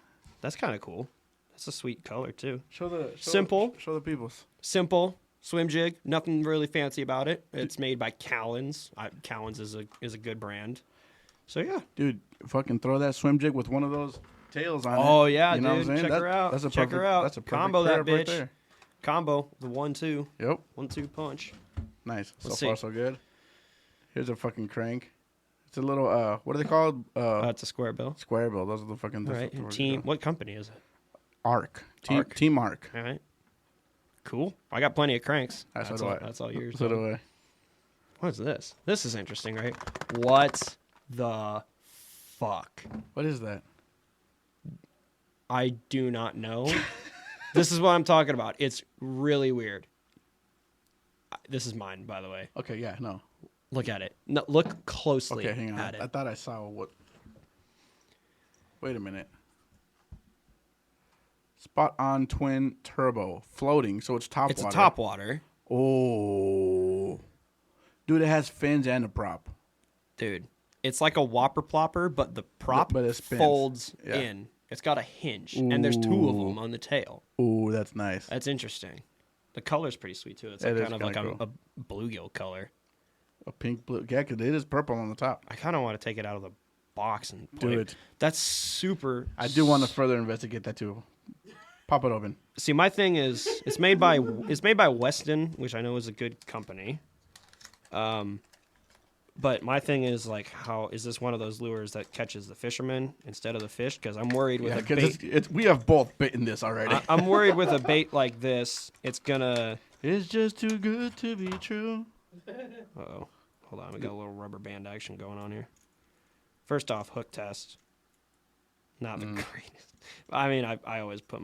Speaker 2: That's kind of cool. That's a sweet color too.
Speaker 1: Simple. Show the peoples.
Speaker 2: Simple swim jig. Nothing really fancy about it. It's made by Cowens. Cowens is a good brand. So yeah.
Speaker 1: Dude, fucking throw that swim jig with one of those tails on it.
Speaker 2: Oh yeah,
Speaker 1: You know what I'm
Speaker 2: dude.
Speaker 1: saying?
Speaker 2: Check her out.
Speaker 1: That's a
Speaker 2: Check
Speaker 1: perfect,
Speaker 2: her out.
Speaker 1: That's a perfect
Speaker 2: Combo that
Speaker 1: pair right
Speaker 2: bitch.
Speaker 1: there.
Speaker 2: Combo the 1-2.
Speaker 1: Yep.
Speaker 2: 1-2 punch.
Speaker 1: Nice.
Speaker 2: Let's
Speaker 1: So far,
Speaker 2: see.
Speaker 1: so good. Here's a fucking crank. It's a little, what are they called?
Speaker 2: It's a square bill.
Speaker 1: Square bill. Those are the fucking...
Speaker 2: All right.
Speaker 1: that's what
Speaker 2: Team.
Speaker 1: we go.
Speaker 2: What company is it?
Speaker 1: Arc.
Speaker 2: Arc.
Speaker 1: Team Arc.
Speaker 2: All right. Cool. I got plenty of cranks.
Speaker 1: That's
Speaker 2: That's
Speaker 1: what
Speaker 2: all.
Speaker 1: do I.
Speaker 2: That's all yours.
Speaker 1: So
Speaker 2: though.
Speaker 1: do I.
Speaker 2: What is this? This is interesting, right? What the fuck?
Speaker 1: What is that?
Speaker 2: I do not know. This is what I'm talking about. It's really weird. This is mine, by the way.
Speaker 1: Okay, yeah, no.
Speaker 2: Look at it. No, look closely
Speaker 1: Okay, hang on.
Speaker 2: at
Speaker 1: I
Speaker 2: it.
Speaker 1: thought I saw what... Wait a minute. Spot on twin turbo floating, so it's top
Speaker 2: It's
Speaker 1: water.
Speaker 2: a top water.
Speaker 1: Oh. Dude, it has fins and a prop.
Speaker 2: Dude, it's like a whopper plopper, but the prop
Speaker 1: But it spins.
Speaker 2: folds
Speaker 1: Yeah.
Speaker 2: in. It's got a hinge, and there's 2 of them on the tail.
Speaker 1: Ooh, that's nice.
Speaker 2: That's interesting. The color's pretty sweet too. It's
Speaker 1: It
Speaker 2: like
Speaker 1: is
Speaker 2: kind of like
Speaker 1: kinda cool.
Speaker 2: a bluegill color.
Speaker 1: A pink blue. Yeah, 'cause it is purple on the top.
Speaker 2: I kind of want to take it out of the box and
Speaker 1: Do
Speaker 2: put
Speaker 1: it.
Speaker 2: That's super.
Speaker 1: I do want to further investigate that too. Pop it open.
Speaker 2: See, my thing is, it's made by Weston, which I know is a good company. But my thing is like, how is this one of those lures that catches the fisherman instead of the fish? Because I'm worried with
Speaker 1: Yeah,
Speaker 2: a
Speaker 1: because
Speaker 2: bait.
Speaker 1: we have both bitten this already.
Speaker 2: I'm worried with a bait like this. It's gonna.
Speaker 1: It's just too good to be true.
Speaker 2: Uh-oh. Hold on, we got a little rubber band action going on here. First off, hook test. Not the greatest. I mean, I always put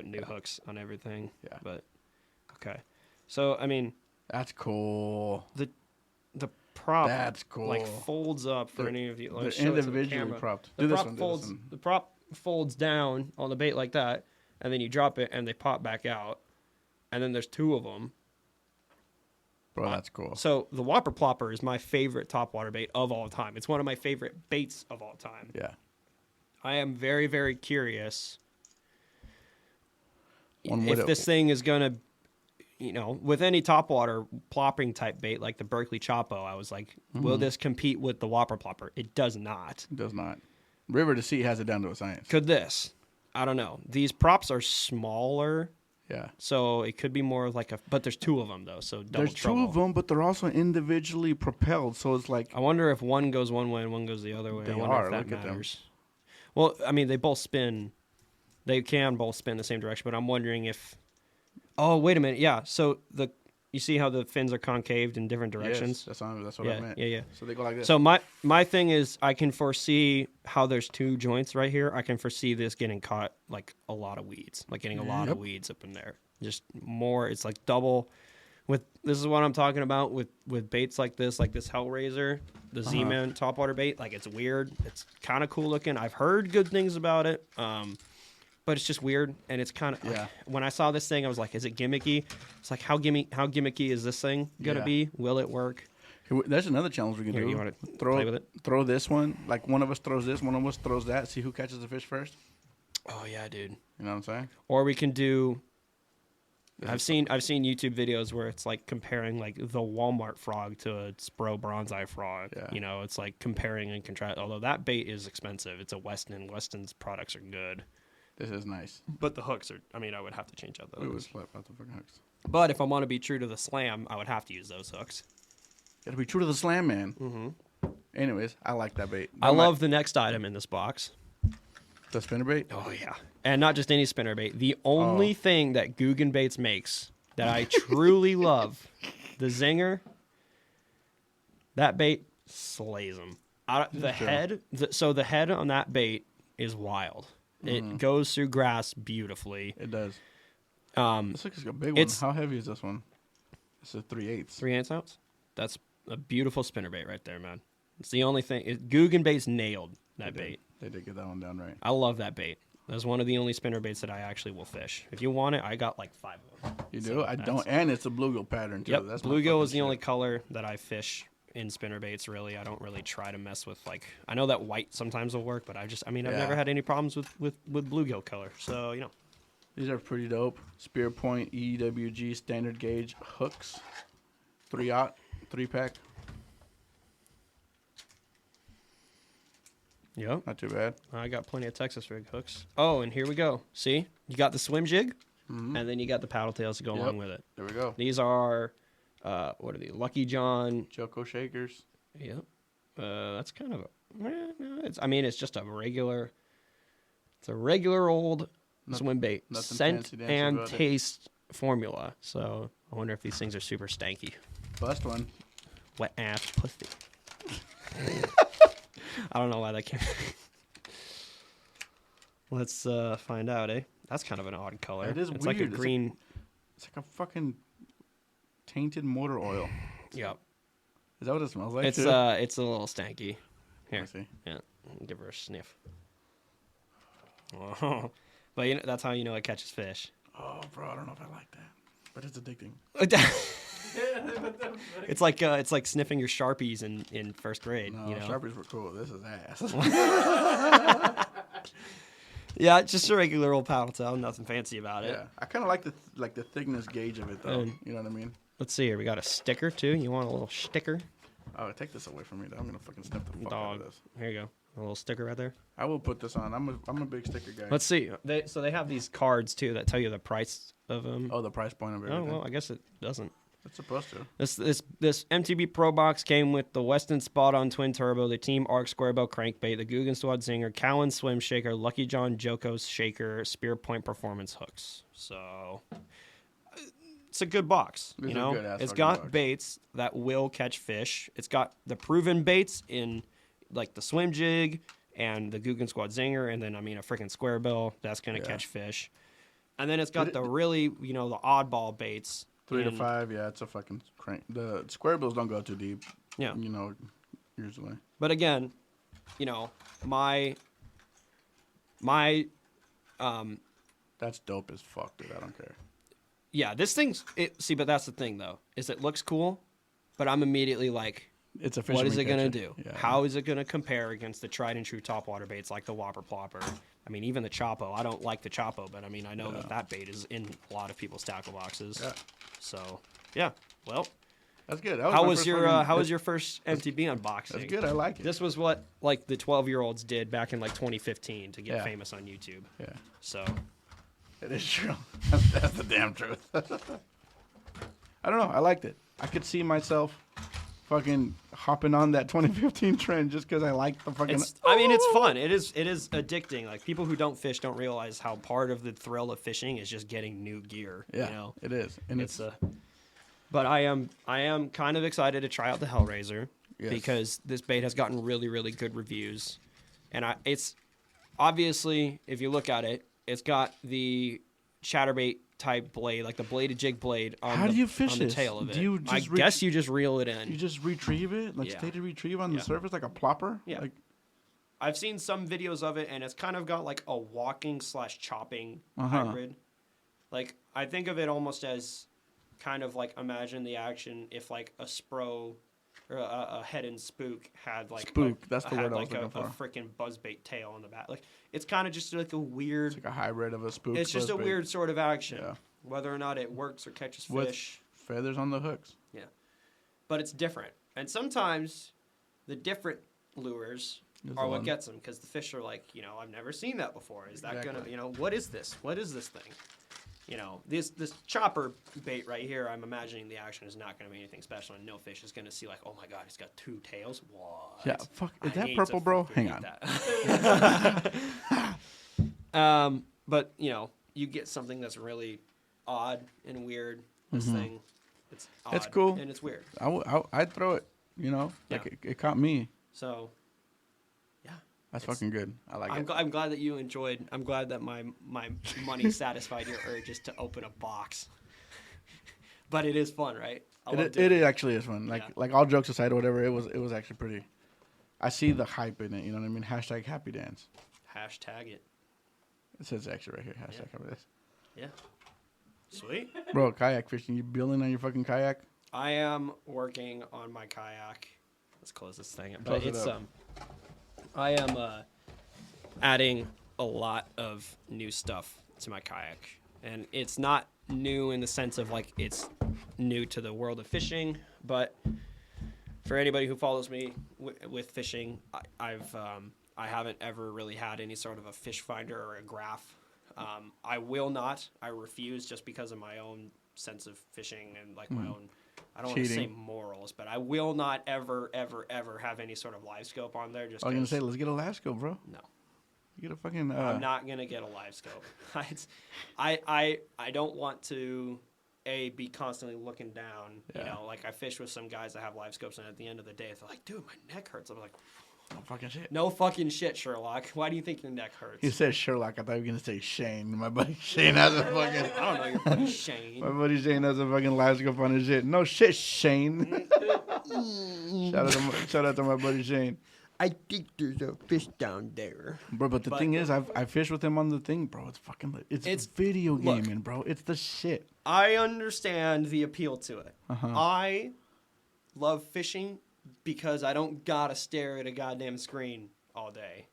Speaker 2: new hooks on everything.
Speaker 1: Yeah.
Speaker 2: But okay. So I mean,
Speaker 1: That's cool.
Speaker 2: the prop
Speaker 1: That's cool.
Speaker 2: like folds up for
Speaker 1: They're-
Speaker 2: any of you.
Speaker 1: They're
Speaker 2: Let's show it to the
Speaker 1: individually
Speaker 2: camera.
Speaker 1: propped.
Speaker 2: The
Speaker 1: Do this
Speaker 2: prop
Speaker 1: one. Do
Speaker 2: folds.
Speaker 1: this one.
Speaker 2: The prop folds down on the bait like that, and then you drop it, and they pop back out, and then there's 2 of them.
Speaker 1: Bro, that's cool.
Speaker 2: So the Whopper Plopper is my favorite topwater bait of all time. It's one of my favorite baits of all time.
Speaker 1: Yeah.
Speaker 2: I am very, very curious
Speaker 1: One
Speaker 2: if
Speaker 1: would-
Speaker 2: this thing is going to, with any topwater plopping type bait like the Berkeley Chopo, I was like, will this compete with the Whopper Plopper? It does not.
Speaker 1: It does not. River to Sea has it down to a science.
Speaker 2: Could this? I don't know. These props are smaller,
Speaker 1: Yeah.
Speaker 2: so it could be more of like but there's 2 of them though, so double
Speaker 1: There's
Speaker 2: trouble.
Speaker 1: 2 of them, but they're also individually propelled, so it's like
Speaker 2: I wonder if one goes one way and one goes the other way.
Speaker 1: They
Speaker 2: I wonder
Speaker 1: are.
Speaker 2: if that
Speaker 1: Look at them.
Speaker 2: matters. Well, I mean, they both spin. They can both spin the same direction, but I'm wondering if. Oh, wait a minute. Yeah. So you see how the fins are concaved in different directions.
Speaker 1: Yes, that's what I
Speaker 2: Yeah,
Speaker 1: meant.
Speaker 2: yeah.
Speaker 1: So they go like this.
Speaker 2: So my thing is, I can foresee how there's 2 joints right here. I can foresee this getting caught like a lot of weeds, like getting a lot of weeds up in there. Just more. It's like double. This is what I'm talking about with baits like this Hellraiser, the Z-Man topwater bait. Like, it's weird. It's kind of cool looking. I've heard good things about it, but it's just weird. And it's kind of when I saw this thing, I was like, is it gimmicky? It's like, how gimmicky is this thing gonna be? Will it work?
Speaker 1: There's another challenge we can
Speaker 2: Here,
Speaker 1: do.
Speaker 2: you want to play with it?
Speaker 1: Throw this one. Like, one of us throws this, one of us throws that. See who catches the fish first.
Speaker 2: Oh yeah, dude.
Speaker 1: You know what I'm saying?
Speaker 2: Or we can do. I've seen YouTube videos where it's like comparing like the Walmart frog to a Spro bronze-eye frog.
Speaker 1: Yeah.
Speaker 2: It's like comparing and contrast. Although that bait is expensive. It's a Weston. Weston's products are good,
Speaker 1: This is nice.
Speaker 2: but the hooks are. I mean, I would have to change out
Speaker 1: We would
Speaker 2: those.
Speaker 1: slap out the fucking hooks.
Speaker 2: But if I want to be true to the slam, I would have to use those hooks.
Speaker 1: Gotta be true to the slam, man. Mm-hmm. Anyways, I like that bait.
Speaker 2: I love the next item in this box.
Speaker 1: the spinner bait.
Speaker 2: Oh yeah, and not just any spinner bait. The only thing that Guggen Baits makes that I truly love, the Zinger. That bait slays them. The head, so the head on that bait is wild. It goes through grass beautifully.
Speaker 1: It does. This looks like a big one.
Speaker 2: it's-
Speaker 1: How heavy is this one? It's a 3/8.
Speaker 2: 3/8 ounce. That's a beautiful spinner bait right there, man. It's the only thing. Guggen Baits nailed that bait.
Speaker 1: They did get that one down right.
Speaker 2: I love that bait. That's one of the only spinner baits that I actually will fish. If you want it, I got like 5 of them.
Speaker 1: You do?
Speaker 2: So
Speaker 1: I
Speaker 2: that's-
Speaker 1: don't. And it's a bluegill pattern too.
Speaker 2: Yep,
Speaker 1: That's my
Speaker 2: bluegill is
Speaker 1: fucking
Speaker 2: the only
Speaker 1: shit.
Speaker 2: color that I fish in spinner baits. Really, I don't really try to mess with like. I know that white sometimes will work, but I've never had any problems with bluegill color. So
Speaker 1: These are pretty dope. Spear Point EWG standard gauge hooks. 3/0, 3-pack.
Speaker 2: Yep.
Speaker 1: Not too bad.
Speaker 2: I got plenty of Texas rig hooks. Oh, and here we go. See, you got the swim jig, and then you got the paddle tails to go along with it.
Speaker 1: There we go.
Speaker 2: These are, what are these? Lucky John.
Speaker 1: Choco shakers.
Speaker 2: Yep. That's kind of it's just a regular. It's a regular old swim bait.
Speaker 1: nothing
Speaker 2: Scent
Speaker 1: fancy-dancy
Speaker 2: and
Speaker 1: about it.
Speaker 2: taste formula. So I wonder if these things are super stanky.
Speaker 1: Bust one.
Speaker 2: Wet ass pussy. I don't know why that came. Let's find out, eh? That's kind of an odd color.
Speaker 1: It is
Speaker 2: it's like a
Speaker 1: weird.
Speaker 2: green.
Speaker 1: It's like a fucking tainted motor oil.
Speaker 2: Yep.
Speaker 1: Is that what it smells like?
Speaker 2: It's
Speaker 1: too?
Speaker 2: it's a little stanky. Here.
Speaker 1: Let me see.
Speaker 2: Yeah. Give her a sniff. Oh. But that's how you know it catches fish.
Speaker 1: Oh, bro, I don't know if I like that. But it's addicting.
Speaker 2: It's like sniffing your Sharpies in first grade.
Speaker 1: No,
Speaker 2: you know?
Speaker 1: Sharpies were cool. This is ass.
Speaker 2: Yeah, just a regular old paddle tail. Nothing fancy about it.
Speaker 1: Yeah, I kind of like the thickness gauge of it though.
Speaker 2: Mm.
Speaker 1: You know what I mean?
Speaker 2: Let's see here. We got a sticker too. You want a little sticker?
Speaker 1: Oh, take this away from me. I'm gonna fucking snip the fuck out
Speaker 2: Dog.
Speaker 1: of this.
Speaker 2: Here you go. A little sticker right there.
Speaker 1: I will put this on. I'm a big sticker guy.
Speaker 2: Let's see. So they have these cards too that tell you the price of them.
Speaker 1: Oh, the price point of
Speaker 2: Oh
Speaker 1: everything.
Speaker 2: well, I guess it doesn't.
Speaker 1: It's supposed to.
Speaker 2: This MTB Pro Box came with the Weston Spot On Twin Turbo, the Team Arc Square Bow Crankbait, the Guggenstwad Zinger, Cowan Swim Shaker, Lucky John Joko's Shaker, Spear Point Performance Hooks. So it's a good box.
Speaker 1: It's
Speaker 2: you
Speaker 1: a
Speaker 2: know,
Speaker 1: good-ass
Speaker 2: it's
Speaker 1: fucking
Speaker 2: got
Speaker 1: box.
Speaker 2: baits that will catch fish. It's got the proven baits in like the Swim Jig and the Guggenstwad Zinger, and then a freaking square bill that's gonna
Speaker 1: Yeah.
Speaker 2: catch fish. And then it's got the really the oddball baits.
Speaker 1: 3 to
Speaker 2: in-
Speaker 1: 5. Yeah, it's a fucking crank. The square bills don't go too deep.
Speaker 2: Yeah.
Speaker 1: You know, usually.
Speaker 2: But again, my
Speaker 1: That's dope as fuck, dude. I don't care.
Speaker 2: yeah, this thing's but that's the thing though, is it looks cool, but I'm immediately like,
Speaker 1: It's a
Speaker 2: what is it
Speaker 1: fisherman
Speaker 2: gonna
Speaker 1: catcher.
Speaker 2: do?
Speaker 1: Yeah.
Speaker 2: How is it gonna compare against the tried and true topwater baits like the Whopper Plopper? I mean, even the Chopo. I don't like the Chopo, but I know that bait is in a lot of people's tackle boxes.
Speaker 1: Yeah.
Speaker 2: So yeah, well,
Speaker 1: That's good.
Speaker 2: how was your first MTB unboxing?
Speaker 1: That's good. I like it.
Speaker 2: This was what like the 12-year-olds did back in like 2015 to get
Speaker 1: Yeah.
Speaker 2: famous on YouTube.
Speaker 1: Yeah.
Speaker 2: So
Speaker 1: It is true. That's the damn truth. I don't know. I liked it. I could see myself fucking hopping on that 2015 trend just because I like the fucking.
Speaker 2: it's fun. It is addicting. Like people who don't fish don't realize how part of the thrill of fishing is just getting new gear.
Speaker 1: Yeah,
Speaker 2: You know?
Speaker 1: it is, and it's
Speaker 2: But I am kind of excited to try out the Hellraiser
Speaker 1: Yes.
Speaker 2: because this bait has gotten really, really good reviews, and it's obviously, if you look at it, it's got the chatterbait type blade, like the bladed jig blade on
Speaker 1: How
Speaker 2: the,
Speaker 1: do you fish
Speaker 2: on the
Speaker 1: this?
Speaker 2: tail of it.
Speaker 1: Do you
Speaker 2: I
Speaker 1: just
Speaker 2: guess you just reel it in.
Speaker 1: you just retrieve it, like
Speaker 2: Yeah.
Speaker 1: stated retrieve on the
Speaker 2: Yeah.
Speaker 1: surface, like a plopper.
Speaker 2: Yeah.
Speaker 1: Like,
Speaker 2: I've seen some videos of it, and it's kind of got like a walking / chopping
Speaker 1: Uh-huh.
Speaker 2: hybrid. Like I think of it almost as kind of like imagine the action if like a Spro or a head and spook had like
Speaker 1: Spook, that's the word I was
Speaker 2: like
Speaker 1: looking
Speaker 2: a
Speaker 1: for.
Speaker 2: freaking buzzbait tail on the back. Like it's kind of just like a weird.
Speaker 1: it's like a hybrid of a spook.
Speaker 2: It's just a
Speaker 1: buzzbait.
Speaker 2: weird sort of action.
Speaker 1: Yeah.
Speaker 2: Whether or not it works or catches
Speaker 1: With
Speaker 2: fish,
Speaker 1: feathers on the hooks.
Speaker 2: but it's different. And sometimes the different lures
Speaker 1: Is
Speaker 2: are
Speaker 1: the
Speaker 2: what
Speaker 1: one.
Speaker 2: gets them because the fish are like, I've never seen that before. Is that
Speaker 1: Exactly.
Speaker 2: gonna, what is this? What is this thing? This chopper bait right here. I'm imagining the action is not going to be anything special, and no fish is going to see like, oh my god, he's got 2 tails. What?
Speaker 1: Yeah, fuck. Is
Speaker 2: I
Speaker 1: that
Speaker 2: need
Speaker 1: purple,
Speaker 2: to
Speaker 1: bro?
Speaker 2: fucking
Speaker 1: Hang
Speaker 2: eat
Speaker 1: on.
Speaker 2: that. But you get something that's really odd and weird. This thing, it's odd
Speaker 1: It's cool.
Speaker 2: and it's weird.
Speaker 1: I'd throw it. Like
Speaker 2: Yeah.
Speaker 1: it caught me.
Speaker 2: So, yeah,
Speaker 1: That's fucking good. I like it.
Speaker 2: I'm glad that you enjoyed. I'm glad that my money satisfied your urges to open a box. But it is fun, right? I love doing
Speaker 1: It actually is fun.
Speaker 2: Yeah.
Speaker 1: Like all jokes aside or whatever, it was actually pretty. I see the hype in it. You know what I mean? Hashtag happy dance.
Speaker 2: Hashtag it.
Speaker 1: It says actually right here. Hashtag happy dance.
Speaker 2: Yeah. Sweet.
Speaker 1: Bro, kayak fishing. You building on your fucking kayak?
Speaker 2: I am working on my kayak. Let's close this thing up.
Speaker 1: Close
Speaker 2: But
Speaker 1: it
Speaker 2: it's
Speaker 1: up.
Speaker 2: I am adding a lot of new stuff to my kayak, and it's not new in the sense of like it's new to the world of fishing, but for anybody who follows me with fishing, I haven't ever really had any sort of a fish finder or a graph. I will not. I refuse just because of my own sense of fishing and like my own. I don't want to say
Speaker 1: Cheating.
Speaker 2: morals, but I will not ever have any sort of live scope on there. Just
Speaker 1: I was gonna
Speaker 2: 'cause-
Speaker 1: say, let's get a live scope, bro.
Speaker 2: no.
Speaker 1: You get a fucking.
Speaker 2: I'm not gonna get a live scope. I don't want to be constantly looking down.
Speaker 1: Yeah.
Speaker 2: Like I fish with some guys that have live scopes, and at the end of the day, they're like, "Dude, my neck hurts." I'm like,
Speaker 1: Oh, fucking shit.
Speaker 2: "No fucking shit, Sherlock. Why do you think your neck hurts?"
Speaker 1: You said Sherlock. I thought you were gonna say Shane. My buddy Shane has a fucking.
Speaker 2: I don't know your buddy Shane.
Speaker 1: My buddy Shane has a fucking live scope on his shit. No shit, Shane. Shout out to my buddy Shane.
Speaker 2: I think there's a fish down there.
Speaker 1: Bro, but the thing is, I fished with him on the thing, bro. It's fucking, it's video gaming, bro. It's the shit.
Speaker 2: I understand the appeal to it.
Speaker 1: Uh-huh.
Speaker 2: I love fishing because I don't gotta stare at a goddamn screen all day.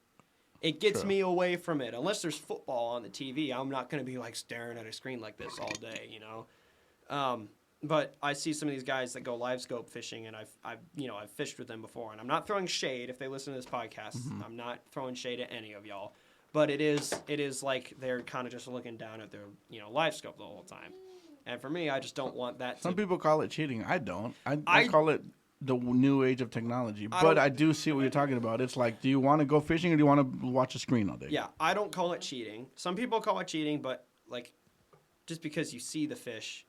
Speaker 2: It gets me away from it. Unless there's football on the TV, I'm not gonna be like staring at a screen like this all day, you know. But I see some of these guys that go live scope fishing, and I've fished with them before. And I'm not throwing shade if they listen to this podcast.
Speaker 1: Mm-hmm.
Speaker 2: I'm not throwing shade at any of y'all. But it is like they're kind of just looking down at their live scope the whole time. And for me, I just don't want that.
Speaker 1: Some people call it cheating. I don't. I call it the new age of technology. But I do see what you're talking about. It's like, do you want to go fishing or do you want to watch a screen all day?
Speaker 2: Yeah, I don't call it cheating. Some people call it cheating, but like, just because you see the fish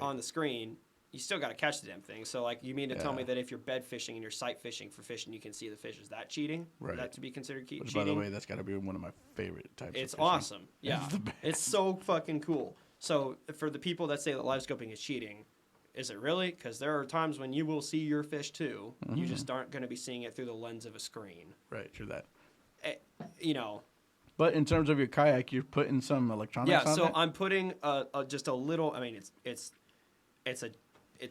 Speaker 2: on the screen, you still got to catch the damn thing. So like, you mean to tell me that if you're bed fishing and you're sight fishing for fish and you can see the fish, is that cheating?
Speaker 1: Right.
Speaker 2: Is that to be considered cheating?
Speaker 1: Which, by the way, that's got to be one of my favorite types
Speaker 2: It's
Speaker 1: of fishing.
Speaker 2: awesome. Yeah. It's so fucking cool. So for the people that say that live scoping is cheating, is it really? Because there are times when you will see your fish too. Mm-hmm. You just aren't going to be seeing it through the lens of a screen.
Speaker 1: Right, true that.
Speaker 2: But
Speaker 1: in terms of your kayak, you're putting some electronics on it?
Speaker 2: Yeah, so I'm putting just a little, I mean, it's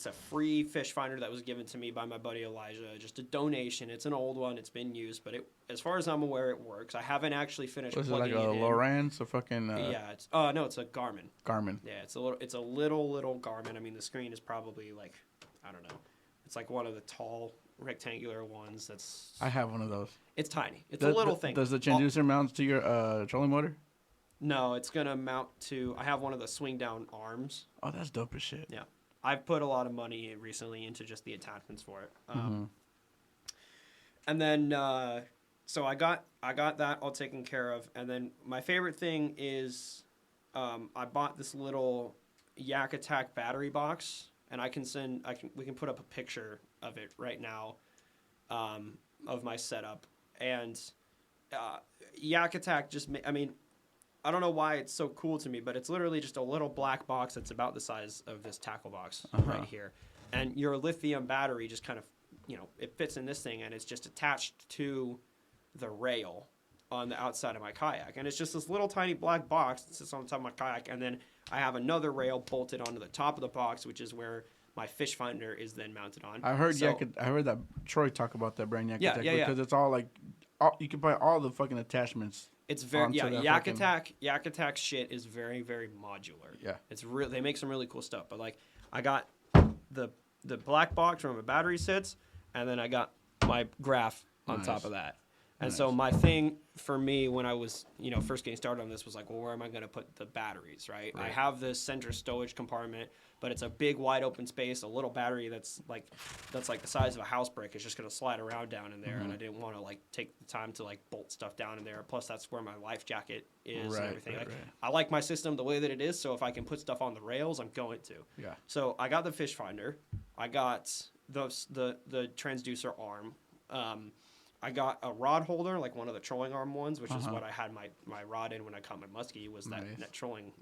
Speaker 2: a free fish finder that was given to me by my buddy Elijah. Just a donation. It's an old one. It's been used, but as far as I'm aware, it works. I haven't actually finished plugging it in.
Speaker 1: Was it like a Lowrance or fucking?
Speaker 2: Yeah, it's no, it's a Garmin.
Speaker 1: Garmin.
Speaker 2: Yeah, it's a little Garmin. I mean, the screen is probably like, I don't know. It's like one of the tall rectangular ones. I
Speaker 1: have one of those.
Speaker 2: It's tiny. It's a little thing.
Speaker 1: Does the transducer mount to your trolling motor?
Speaker 2: No, it's gonna mount to. I have one of the swing down arms.
Speaker 1: Oh, that's dope as shit.
Speaker 2: Yeah. I've put a lot of money recently into just the attachments for it. And then, so I got that all taken care of. And then my favorite thing is I bought this little Yak Attack battery box. And we can put up a picture of it right now of my setup. And Yak Attack I don't know why it's so cool to me, but it's literally just a little black box that's about the size of this tackle box right here. And your lithium battery just kind of, it fits in this thing, and it's just attached to the rail on the outside of my kayak. And it's just this little tiny black box that sits on the top of my kayak, and then I have another rail bolted onto the top of the box, which is where my fish finder is then mounted on.
Speaker 1: I heard that Troy talk about that brand Yak Attack because it's all like, you can buy all the fucking attachments.
Speaker 2: It's very Yak Attack shit is very, very modular.
Speaker 1: Yeah,
Speaker 2: it's real. They make some really cool stuff. But like, I got the black box where my battery sits, and then I got my graph on top of that. And so my thing for me when I was first getting started on this was like, well, where am I going to put the batteries? Right. I have this center stowage compartment, but it's a big wide open space. A little battery that's like the size of a house brick is just going to slide around down in there, and I didn't want to like take the time to like bolt stuff down in there. Plus, that's where my life jacket is and everything. I like my system the way that it is, so if I can put stuff on the rails, I'm going to.
Speaker 1: Yeah.
Speaker 2: So I got the fish finder. I got the transducer arm. I got a rod holder, like one of the trolling arm ones, which is what I had my rod in when I caught my muskie, was that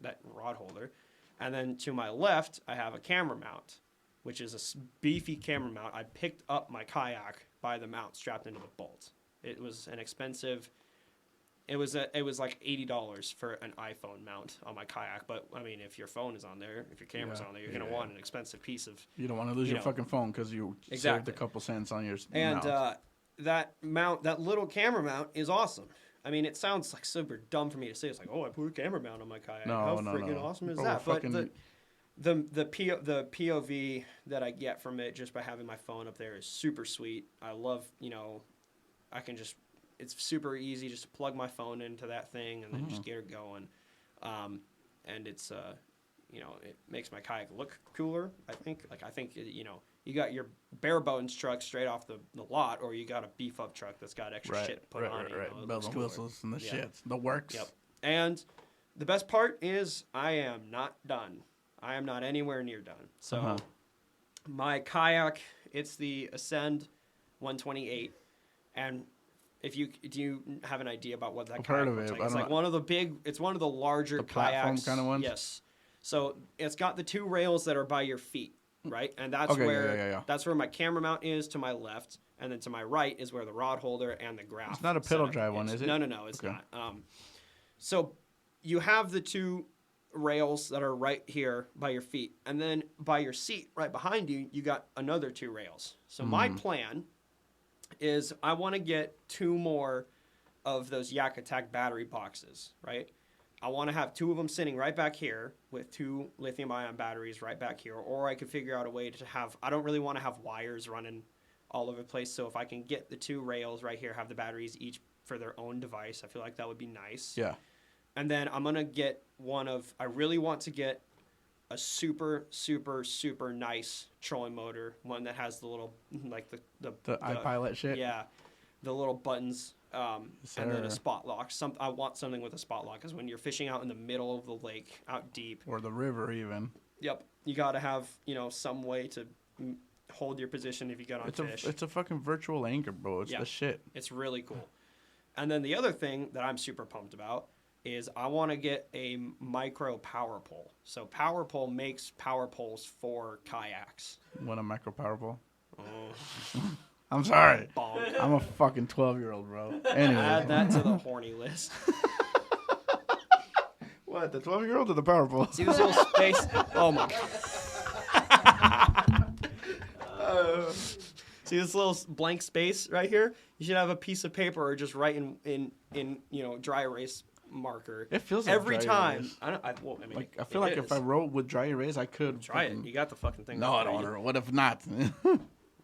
Speaker 2: that rod holder. And then to my left, I have a camera mount, which is a beefy camera mount. I picked up my kayak by the mount strapped into the bolt. It was an expensive. It was like $80 for an iPhone mount on my kayak. But I mean, if your phone is on there, if your camera's on there, you're gonna want an expensive piece of.
Speaker 1: You don't want to lose your fucking phone because you saved a couple cents on your
Speaker 2: mount. That little camera mount is awesome. I mean, it sounds like super dumb for me to say. It's like, oh, I put a camera mount on my kayak. How freaking awesome is that? But the POV that I get from it just by having my phone up there is super sweet. I love, I can just, it's super easy just to plug my phone into that thing and then just get it going. And it's, it makes my kayak look cooler, I think. You got your bare bones truck straight off the lot, or you got a beef up truck that's got extra shit put on it.
Speaker 1: Right. Bells and whistles and the shit. The works.
Speaker 2: Yep. And the best part is I am not done. I am not anywhere near done. So my kayak, it's the Ascend 128. And do you have an idea about what that kayak looks like? It's like one of the larger kayaks.
Speaker 1: Platform kind of ones?
Speaker 2: Yes. So it's got the two rails that are by your feet. Right, and that's where my camera mount is to my left, and then to my right is where the rod holder and the graph.
Speaker 1: It's not a pedal
Speaker 2: setup
Speaker 1: drive one, is it?
Speaker 2: No, it's
Speaker 1: Okay.
Speaker 2: not. So you have the two rails that are right here by your feet, and then by your seat right behind you, you got another two rails. So my plan is I want to get 2 more of those Yak Attack battery boxes, right? I want to have 2 of them sitting right back here with 2 lithium-ion batteries right back here, or I could figure out a way to have, I don't really want to have wires running all over the place, so if I can get the 2 rails right here, have the batteries each for their own device, I feel like that would be nice.
Speaker 1: Yeah.
Speaker 2: And then I'm going to get I really want to get a super, super, super nice trolling motor, one that has the little, like the
Speaker 1: iPilot shit?
Speaker 2: Yeah, the little buttons, and then
Speaker 1: Sir.
Speaker 2: a spot lock. I want something with a spot lock, because when you're fishing out in the middle of the lake, out deep.
Speaker 1: Or the river, even.
Speaker 2: Yep, you got to have, some way to hold your position if you get on fish.
Speaker 1: It's a fucking virtual anchor, bro. It's the shit.
Speaker 2: It's really cool. And then the other thing that I'm super pumped about is I want to get a micro power pole. So Power Pole makes power poles for kayaks.
Speaker 1: What a micro power pole.
Speaker 2: Oh.
Speaker 1: I'm sorry.
Speaker 2: Bonk.
Speaker 1: I'm a fucking 12-year-old, bro. Anyway.
Speaker 2: Add that to the horny list.
Speaker 1: What, the 12-year-old or the power pole?
Speaker 2: See this little space? Oh my god. See this little blank space right here? You should have a piece of paper or just write in dry erase marker.
Speaker 1: It feels like
Speaker 2: every
Speaker 1: dry
Speaker 2: time.
Speaker 1: erase. I feel like if I wrote with dry erase, I could
Speaker 2: try it. You got the fucking thing.
Speaker 1: No, I don't want to. What if not?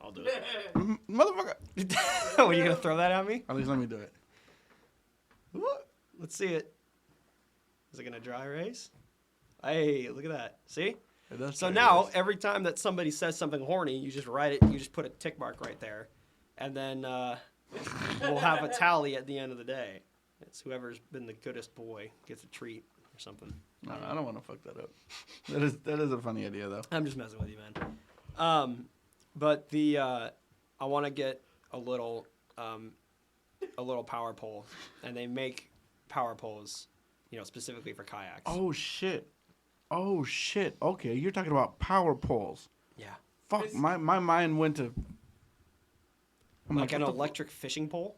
Speaker 2: I'll do it.
Speaker 1: Motherfucker.
Speaker 2: Are you gonna throw that at me?
Speaker 1: At least let me do it.
Speaker 2: Let's see it. Is it gonna dry erase? Hey, look at that. See?
Speaker 1: It does
Speaker 2: So
Speaker 1: dry
Speaker 2: now,
Speaker 1: erase.
Speaker 2: every time that somebody says something horny, you just write it. You just put a tick mark right there, and then we'll have a tally at the end of the day. It's whoever's been the goodest boy gets a treat or something.
Speaker 1: No, I don't want to fuck that up. That is a funny idea, though.
Speaker 2: I'm just messing with you, man. But I want to get a little power pole, and they make power poles, specifically for kayaks.
Speaker 1: Oh shit. Okay, you're talking about power poles.
Speaker 2: Yeah.
Speaker 1: Fuck, my mind went to. I'm
Speaker 2: Like an
Speaker 1: what the
Speaker 2: electric fishing pole?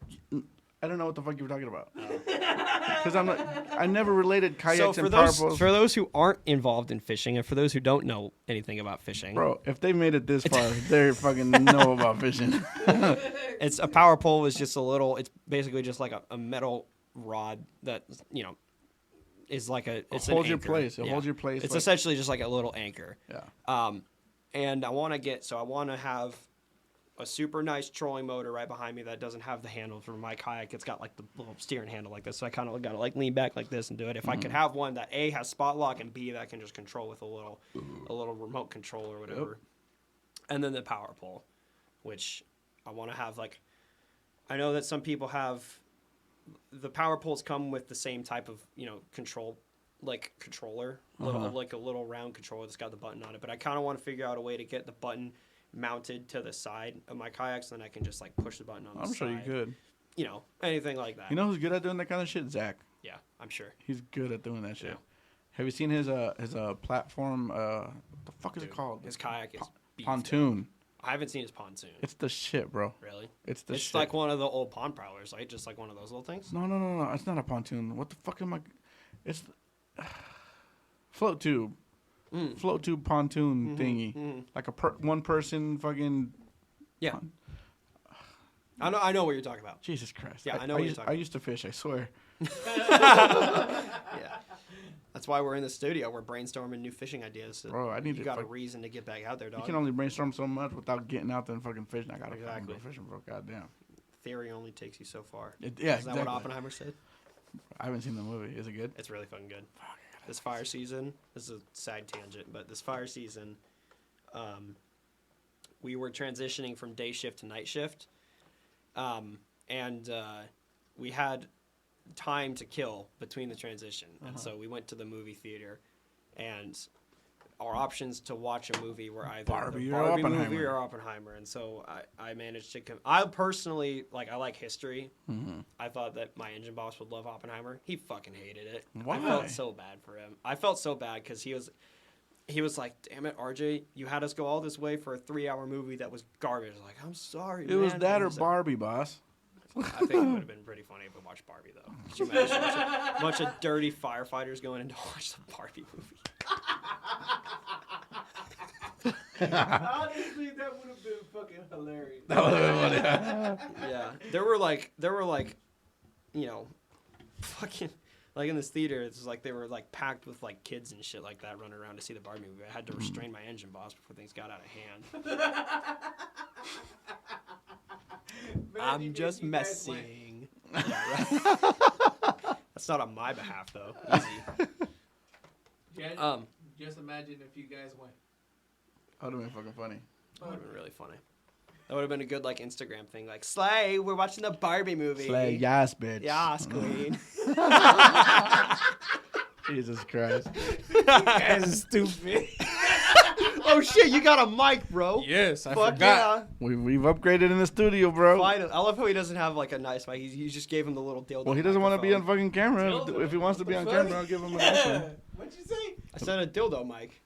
Speaker 1: I don't know what the fuck you were talking about. Because I never related kayaks
Speaker 2: So for
Speaker 1: and power
Speaker 2: those
Speaker 1: poles.
Speaker 2: for those who aren't involved in fishing, and for those who don't know anything about fishing,
Speaker 1: Bro, if they made it this far, they fucking know about fishing.
Speaker 2: it's a power pole is just a little. It's basically just like a metal rod that is like a. It's
Speaker 1: Hold
Speaker 2: an
Speaker 1: your
Speaker 2: anchor.
Speaker 1: place. It holds your place.
Speaker 2: It's
Speaker 1: like-
Speaker 2: essentially just like a little anchor.
Speaker 1: Yeah.
Speaker 2: And I want to have a super nice trolling motor right behind me that doesn't have the handle for my kayak. It's got like the little steering handle like this, so I kind of got to like lean back like this and do it. If I could have one that A has spot lock and B that can just control with a little remote control or whatever,
Speaker 1: Yep.
Speaker 2: and then the power pole, which I want to have like. I know that some people have the power poles come with the same type of controller, like a little round controller that's got the button on it. But I kind of want to figure out a way to get the button mounted to the side of my kayaks, then I can just like push the button on the
Speaker 1: I'm
Speaker 2: side.
Speaker 1: sure you could.
Speaker 2: Anything like that.
Speaker 1: You know who's good at doing that kind of shit? Zach.
Speaker 2: Yeah, I'm sure.
Speaker 1: He's good at doing that shit.
Speaker 2: Yeah.
Speaker 1: Have you seen his platform? What the fuck is it
Speaker 2: Dude,
Speaker 1: called?
Speaker 2: His kayak is beefed.
Speaker 1: Pontoon.
Speaker 2: I haven't seen his pontoon.
Speaker 1: It's the shit, bro.
Speaker 2: Really?
Speaker 1: It's the
Speaker 2: It's
Speaker 1: shit.
Speaker 2: like one of the old pond prowlers, right? Just like one of those little things.
Speaker 1: No. It's not a pontoon. What the fuck am I? It's float tube. Float tube pontoon thingy. Like one person fucking.
Speaker 2: Yeah. I know what you're talking about.
Speaker 1: Jesus Christ.
Speaker 2: Yeah, I know what you're talking
Speaker 1: I used to fish. I swear.
Speaker 2: Yeah. That's why we're in the studio. We're brainstorming new fishing ideas. So
Speaker 1: Bro, I need
Speaker 2: you
Speaker 1: to
Speaker 2: got a
Speaker 1: fuck-
Speaker 2: reason to get back out there, dog.
Speaker 1: You can only brainstorm so much without getting out there and fucking fishing. I gotta fucking
Speaker 2: Exactly.
Speaker 1: go fishing, bro. Goddamn.
Speaker 2: Theory only takes you so far.
Speaker 1: Yeah,
Speaker 2: Is that
Speaker 1: exactly.
Speaker 2: what Oppenheimer said?
Speaker 1: I haven't seen the movie. Is it good?
Speaker 2: It's really fucking good. This fire season, this is a side tangent, but this fire season, we were transitioning from day shift to night shift, and we had time to kill between the transition, and so we went to the movie theater, and our options to watch a movie were either
Speaker 1: Barbie
Speaker 2: the
Speaker 1: or
Speaker 2: Barbie movie
Speaker 1: Oppenheimer.
Speaker 2: or Oppenheimer, and so I managed to. I personally I like history.
Speaker 1: Mm-hmm.
Speaker 2: I thought that my engine boss would love Oppenheimer. He fucking hated it.
Speaker 1: Why?
Speaker 2: I felt so bad for him. I felt so bad because he was. he was like, "Damn it, RJ, you had us go all this way for a 3-hour movie that was garbage." Like, I'm sorry,
Speaker 1: It
Speaker 2: man.
Speaker 1: was that or
Speaker 2: He's like,
Speaker 1: Barbie, boss.
Speaker 2: I think it would have been pretty funny if we watched Barbie, though. Could you imagine a bunch of dirty firefighters going in to watch the Barbie movie?
Speaker 3: Honestly, that would have been fucking hilarious.
Speaker 1: That would have been funny.
Speaker 2: Yeah, there were like, you know, fucking like in this theater. It's like they were like packed with like kids and shit like that running around to see the Barbie movie. I had to restrain my engine, boss, before things got out of hand. I'm just messing. Yeah, right. That's not on my behalf though. Easy.
Speaker 3: Yeah, just imagine if you guys went.
Speaker 1: That would have been fucking funny.
Speaker 2: That would have been really funny. That would have been a good like Instagram thing, like Slay, we're watching the Barbie movie.
Speaker 1: Slay, yes, bitch.
Speaker 2: Yas, queen.
Speaker 1: Jesus Christ.
Speaker 3: You guys are stupid.
Speaker 2: Oh shit, you got a mic, bro.
Speaker 3: Yes, I
Speaker 2: Fuck
Speaker 3: forgot.
Speaker 1: We've upgraded in the studio, bro.
Speaker 2: Finally. I love how he doesn't have like a nice mic. He just gave him the little dildo.
Speaker 1: Well, he doesn't want to be on
Speaker 2: microphone.
Speaker 1: fucking camera.
Speaker 3: Dildo.
Speaker 1: If he wants to be on
Speaker 3: What the fuck?
Speaker 1: camera, I'll give him a nice one.
Speaker 3: What'd you say?
Speaker 2: I said a dildo mic,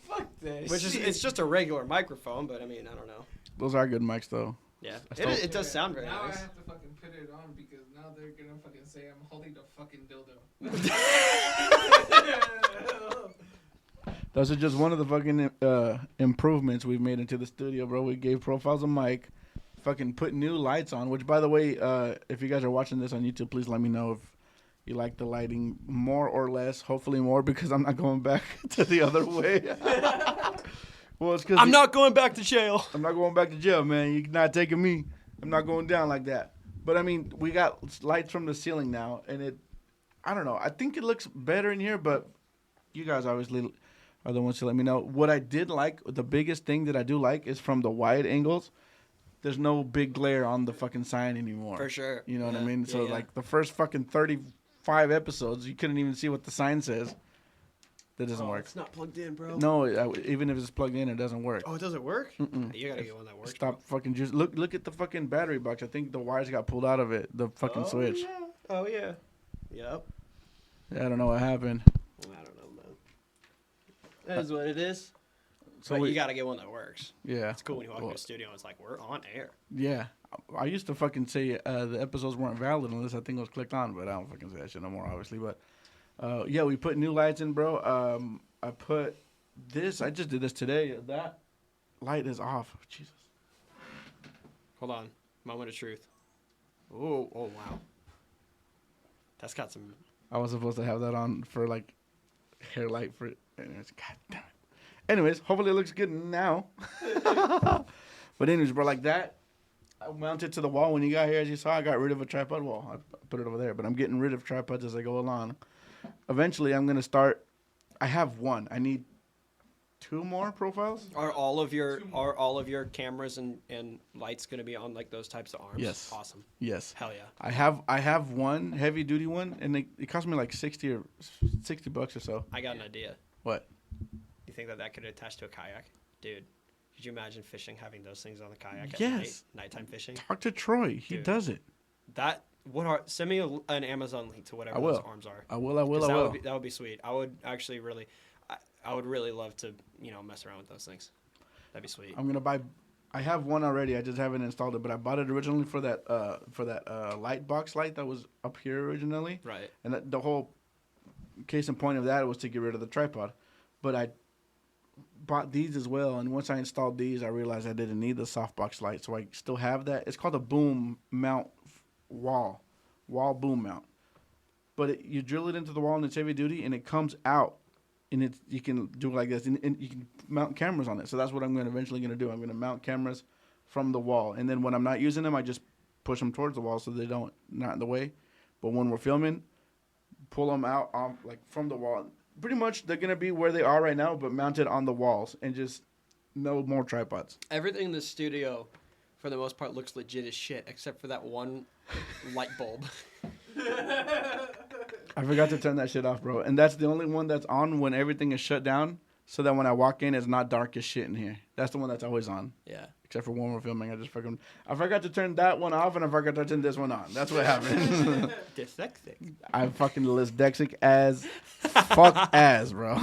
Speaker 3: Fuck that
Speaker 2: which is
Speaker 3: shit.
Speaker 2: it's just a regular microphone, but I mean I don't know.
Speaker 1: Those are good mics, though.
Speaker 2: Yeah,
Speaker 1: I still-
Speaker 2: it does sound very
Speaker 3: now
Speaker 2: nice.
Speaker 3: I have to fucking put it on because now they're gonna fucking say I'm holding the fucking dildo.
Speaker 1: Those are just one of the fucking improvements we've made into the studio, bro. We gave Profiles a mic, fucking put new lights on, which, by the way, if you guys are watching this on YouTube, please let me know if you like the lighting more or less. Hopefully more, because I'm not going back to the other way. Well, it's because
Speaker 2: I'm not going back to jail.
Speaker 1: I'm not going back to jail, man. You're not taking me. I'm not going down like that. But, I mean, we got lights from the ceiling now, and I don't know. I think it looks better in here, but you guys obviously are the ones to let me know. What I did like, the biggest thing that I do like is from the wide angles, there's no big glare on the fucking sign anymore.
Speaker 2: For sure.
Speaker 1: You know what I
Speaker 2: Yeah,
Speaker 1: mean?
Speaker 2: yeah,
Speaker 1: So,
Speaker 2: yeah.
Speaker 1: like, the first fucking 35 episodes, you couldn't even see what the sign says. That doesn't work.
Speaker 2: It's not plugged in, bro.
Speaker 1: No, even if it's plugged in, it doesn't work.
Speaker 2: Oh, it doesn't work?
Speaker 1: Mm-mm.
Speaker 2: You gotta get one that works.
Speaker 1: Stop fucking just look at the fucking battery box. I think the wires got pulled out of it. The fucking switch.
Speaker 2: Yeah. Oh yeah. Yep.
Speaker 1: Yeah, I don't know what happened.
Speaker 2: I don't know, man. That is what it is.
Speaker 1: So
Speaker 2: But
Speaker 1: we,
Speaker 2: you gotta get one that works.
Speaker 1: yeah,
Speaker 2: It's cool when you walk
Speaker 1: Well,
Speaker 2: into the studio and it's like we're on air.
Speaker 1: yeah. I used to fucking say the episodes weren't valid unless I think it was clicked on, but I don't fucking say that shit no more, obviously. But yeah, we put new lights in, bro. I put this. I just did this today. That light is off. Jesus.
Speaker 2: Hold on. Moment of truth. Oh wow. That's got some.
Speaker 1: I was supposed to have that on for like hair light for. Anyways, god damn it. Anyways, hopefully it looks good now. But anyways, bro, like that, I mounted to the wall. When you got here, as you saw, I got rid of a tripod wall. I put it over there, but I'm getting rid of tripods as I go along. Eventually, I'm gonna start. I have one. I need 2 more profiles.
Speaker 2: Are all of your cameras and lights gonna be on like those types of arms?
Speaker 1: Yes.
Speaker 2: Awesome.
Speaker 1: Yes.
Speaker 2: Hell yeah.
Speaker 1: I have one heavy duty one, and it cost me like $60 or so.
Speaker 2: I got an idea.
Speaker 1: What?
Speaker 2: You think that could attach to a kayak, dude? Could you imagine fishing having those things on the kayak at
Speaker 1: Yes.
Speaker 2: night, nighttime fishing?
Speaker 1: Talk to Troy. He
Speaker 2: Dude.
Speaker 1: does it.
Speaker 2: Send me an Amazon link to whatever
Speaker 1: I will.
Speaker 2: those arms are.
Speaker 1: I will.
Speaker 2: 'Cause
Speaker 1: I will.
Speaker 2: that would be sweet. I would actually really, I would really love to mess around with those things. That'd be sweet.
Speaker 1: I'm gonna buy. I have one already. I just haven't installed it, but I bought it originally for that light box light that was up here originally.
Speaker 2: Right.
Speaker 1: And the whole case in point of that was to get rid of the tripod. But I bought these as well, and once I installed these, I realized I didn't need the softbox light, so I still have that. It's called a boom mount wall boom mount. But you drill it into the wall and it's heavy duty, and it comes out, and you can do it like this, and you can mount cameras on it. So that's what I'm eventually going to do. I'm going to mount cameras from the wall, and then when I'm not using them, I just push them towards the wall so they not in the way. But when we're filming, pull them out like from the wall. Pretty much they're going to be where they are right now, but mounted on the walls, and just no more tripods.
Speaker 2: Everything in the studio, for the most part, looks legit as shit, except for that one light bulb.
Speaker 1: I forgot to turn that shit off, bro. And that's the only one that's on when everything is shut down, so that when I walk in, it's not dark as shit in here. That's the one that's always on.
Speaker 2: Yeah.
Speaker 1: except for when we're filming. I forgot to turn that one off, and I forgot to turn this one on. That's what happened.
Speaker 2: Dyslexic.
Speaker 1: I'm fucking dyslexic as fuck as, bro.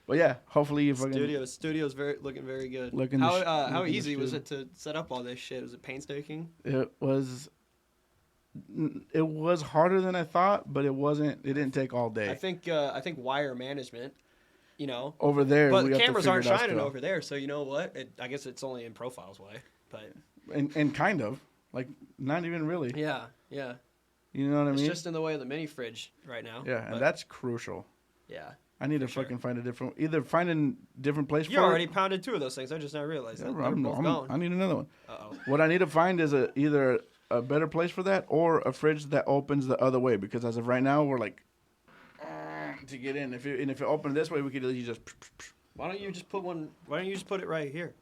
Speaker 1: But yeah, hopefully you fucking
Speaker 2: Studio's looking very good.
Speaker 1: Looking
Speaker 2: How
Speaker 1: the
Speaker 2: easy was
Speaker 1: shit.
Speaker 2: it to set up all this shit? Was it painstaking?
Speaker 1: It was harder than I thought, but it wasn't. It didn't take all day.
Speaker 2: I think wire management,
Speaker 1: Over there,
Speaker 2: but
Speaker 1: we
Speaker 2: the
Speaker 1: have to
Speaker 2: cameras
Speaker 1: figure
Speaker 2: aren't
Speaker 1: it out
Speaker 2: shining
Speaker 1: still.
Speaker 2: over there, so you know what? I guess it's only in Profile's way, but
Speaker 1: And kind of like not even really.
Speaker 2: yeah.
Speaker 1: You know what I
Speaker 2: It's
Speaker 1: mean?
Speaker 2: just in the way of the mini fridge right now.
Speaker 1: Yeah,
Speaker 2: but,
Speaker 1: and that's crucial.
Speaker 2: yeah.
Speaker 1: I need to
Speaker 2: For sure.
Speaker 1: fucking find a different place
Speaker 2: You
Speaker 1: for
Speaker 2: already
Speaker 1: it.
Speaker 2: pounded 2 of those things. I just now realized
Speaker 1: Yeah,
Speaker 2: that
Speaker 1: bro,
Speaker 2: they're both gone.
Speaker 1: I need another one.
Speaker 2: Uh-oh.
Speaker 1: What I need to find is either a better place for that or a fridge that opens the other way. Because as of right now, we're like to get in. If it opened this way, we could easily just.
Speaker 2: Why don't you just put it right here?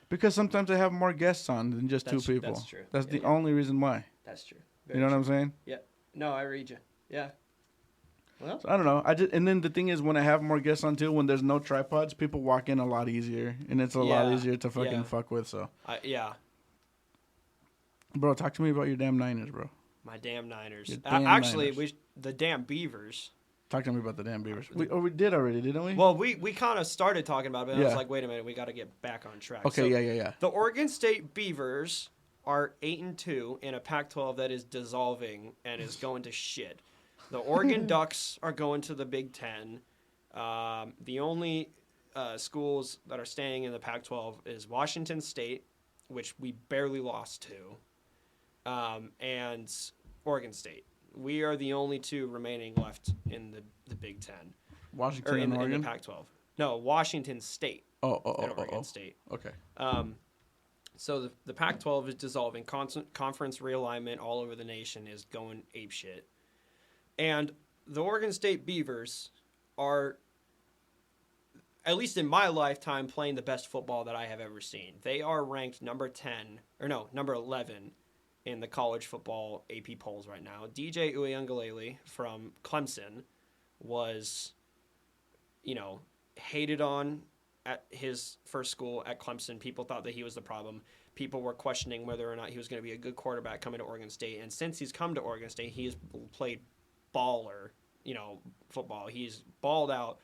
Speaker 1: Because sometimes I have more guests on than just
Speaker 2: That's-
Speaker 1: 2 people.
Speaker 2: that's true.
Speaker 1: That's
Speaker 2: Yeah,
Speaker 1: the only reason why.
Speaker 2: That's true.
Speaker 1: You know what I'm saying?
Speaker 2: No, I read you. Yeah. Well,
Speaker 1: So I don't know. And then the thing is, when I have more guests on too, when there's no tripods, people walk in a lot easier, and it's a lot
Speaker 2: Yeah,
Speaker 1: easier to fucking
Speaker 2: yeah.
Speaker 1: fuck with. So,
Speaker 2: yeah.
Speaker 1: bro, talk to me about your damn Niners, bro.
Speaker 2: My damn Niners.
Speaker 1: Your damn
Speaker 2: Actually,
Speaker 1: Niners.
Speaker 2: the damn Beavers.
Speaker 1: Talk to me about the damn Beavers. We did already, didn't we?
Speaker 2: Well, we kind of started talking about it, but I was
Speaker 1: Yeah.
Speaker 2: like, wait a minute, we got to get back on track.
Speaker 1: Okay,
Speaker 2: So,
Speaker 1: yeah.
Speaker 2: The Oregon State Beavers are 8-2 in a Pac-12 that is dissolving and is going to shit. The Oregon Ducks are going to the Big Ten. The only schools that are staying in the Pac-12 is Washington State, which we barely lost to, and Oregon State. We are the only 2 remaining left in the Big Ten.
Speaker 1: Washington
Speaker 2: Or in
Speaker 1: and
Speaker 2: the
Speaker 1: Oregon.
Speaker 2: Pac-12. No, Washington State and Oregon State.
Speaker 1: Okay.
Speaker 2: So the Pac-12 is dissolving. Conference realignment all over the nation is going apeshit. And the Oregon State Beavers are, at least in my lifetime, playing the best football that I have ever seen. They are ranked number 11 in the college football AP polls right now. DJ Uiagalelei from Clemson was, hated on at his first school at Clemson. People thought that he was the problem. People were questioning whether or not he was going to be a good quarterback coming to Oregon State. And since he's come to Oregon State, he's played baller, football. He's balled out.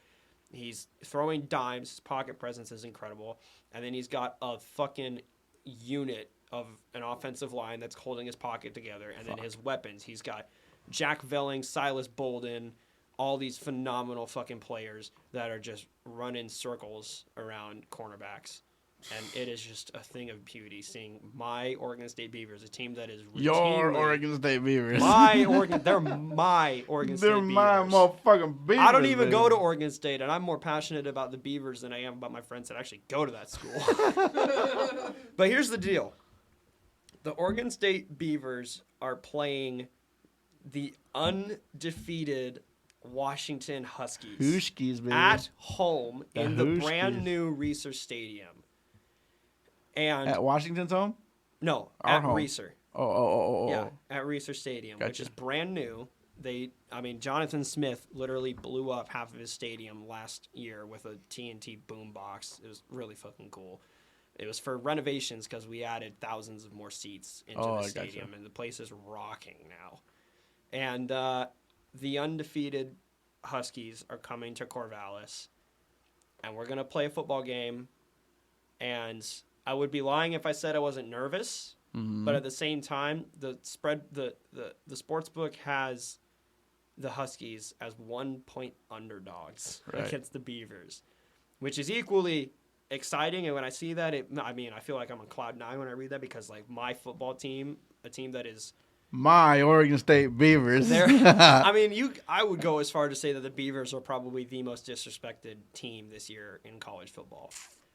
Speaker 2: He's throwing dimes. His pocket presence is incredible. And then he's got a fucking unit of an offensive line that's holding his pocket together. And then his weapons. He's got Jack Velling, Silas Bolden, all these phenomenal fucking players that are just running circles around cornerbacks. And it is just a thing of beauty seeing my Oregon State Beavers, a team that is routinely...
Speaker 1: Your Oregon State Beavers.
Speaker 2: They're my Oregon State
Speaker 1: They're
Speaker 2: Beavers.
Speaker 1: my motherfucking Beavers.
Speaker 2: I don't even
Speaker 1: baby.
Speaker 2: go to Oregon State, and I'm more passionate about the Beavers than I am about my friends that actually go to that school. But here's the deal. The Oregon State Beavers are playing the undefeated Washington Huskies.
Speaker 1: Huskies, baby.
Speaker 2: At home
Speaker 1: The
Speaker 2: in the
Speaker 1: Huskies.
Speaker 2: brand new Reser Stadium. And
Speaker 1: At Washington's home?
Speaker 2: no,
Speaker 1: Our
Speaker 2: at
Speaker 1: home.
Speaker 2: Reser.
Speaker 1: Oh.
Speaker 2: Yeah, at Reser Stadium, which
Speaker 1: Gotcha.
Speaker 2: is brand new. Jonathan Smith literally blew up half of his stadium last year with a TNT boombox. It was really fucking cool. It was for renovations because we added thousands of more seats into
Speaker 1: Oh,
Speaker 2: the
Speaker 1: I gotcha.
Speaker 2: stadium, and the place is rocking now. And the undefeated Huskies are coming to Corvallis, and we're gonna play a football game. And I would be lying if I said I wasn't nervous.
Speaker 1: Mm-hmm.
Speaker 2: But at the same time, the sports book has the Huskies as 1-point underdogs
Speaker 1: Right.
Speaker 2: against the Beavers, which is equally exciting. And when I see that, I feel like I'm on cloud 9 when I read that, because like my football team, a team that is
Speaker 1: My Oregon State Beavers.
Speaker 2: I would go as far to say that the Beavers are probably the most disrespected team this year in college football.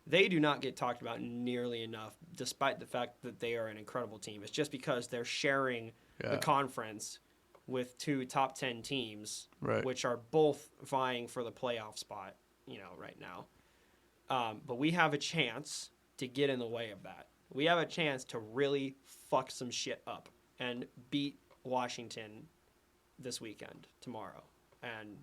Speaker 2: They do not get talked about nearly enough, despite the fact that they are an incredible team. It's just because they're sharing the conference with 2 top 10 teams,
Speaker 1: Right.
Speaker 2: which are both vying for the playoff spot, right now. But we have a chance to get in the way of that. We have a chance to really fuck some shit up and beat Washington this weekend, tomorrow. And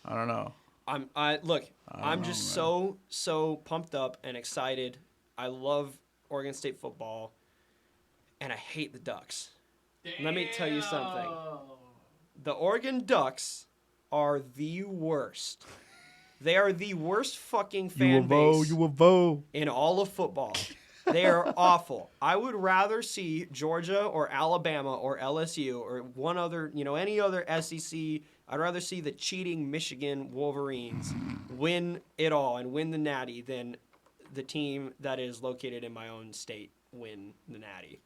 Speaker 1: I don't know.
Speaker 2: I'm just so pumped up and excited. I love Oregon State football, and I hate the Ducks.
Speaker 3: Damn.
Speaker 2: Let me tell you something. The Oregon Ducks are the worst. They are the worst fucking fan base in all of football. They are awful. I would rather see Georgia or Alabama or LSU or one other, any other SEC. I'd rather see the cheating Michigan Wolverines win it all and win the Natty than the team that is located in my own state win the Natty.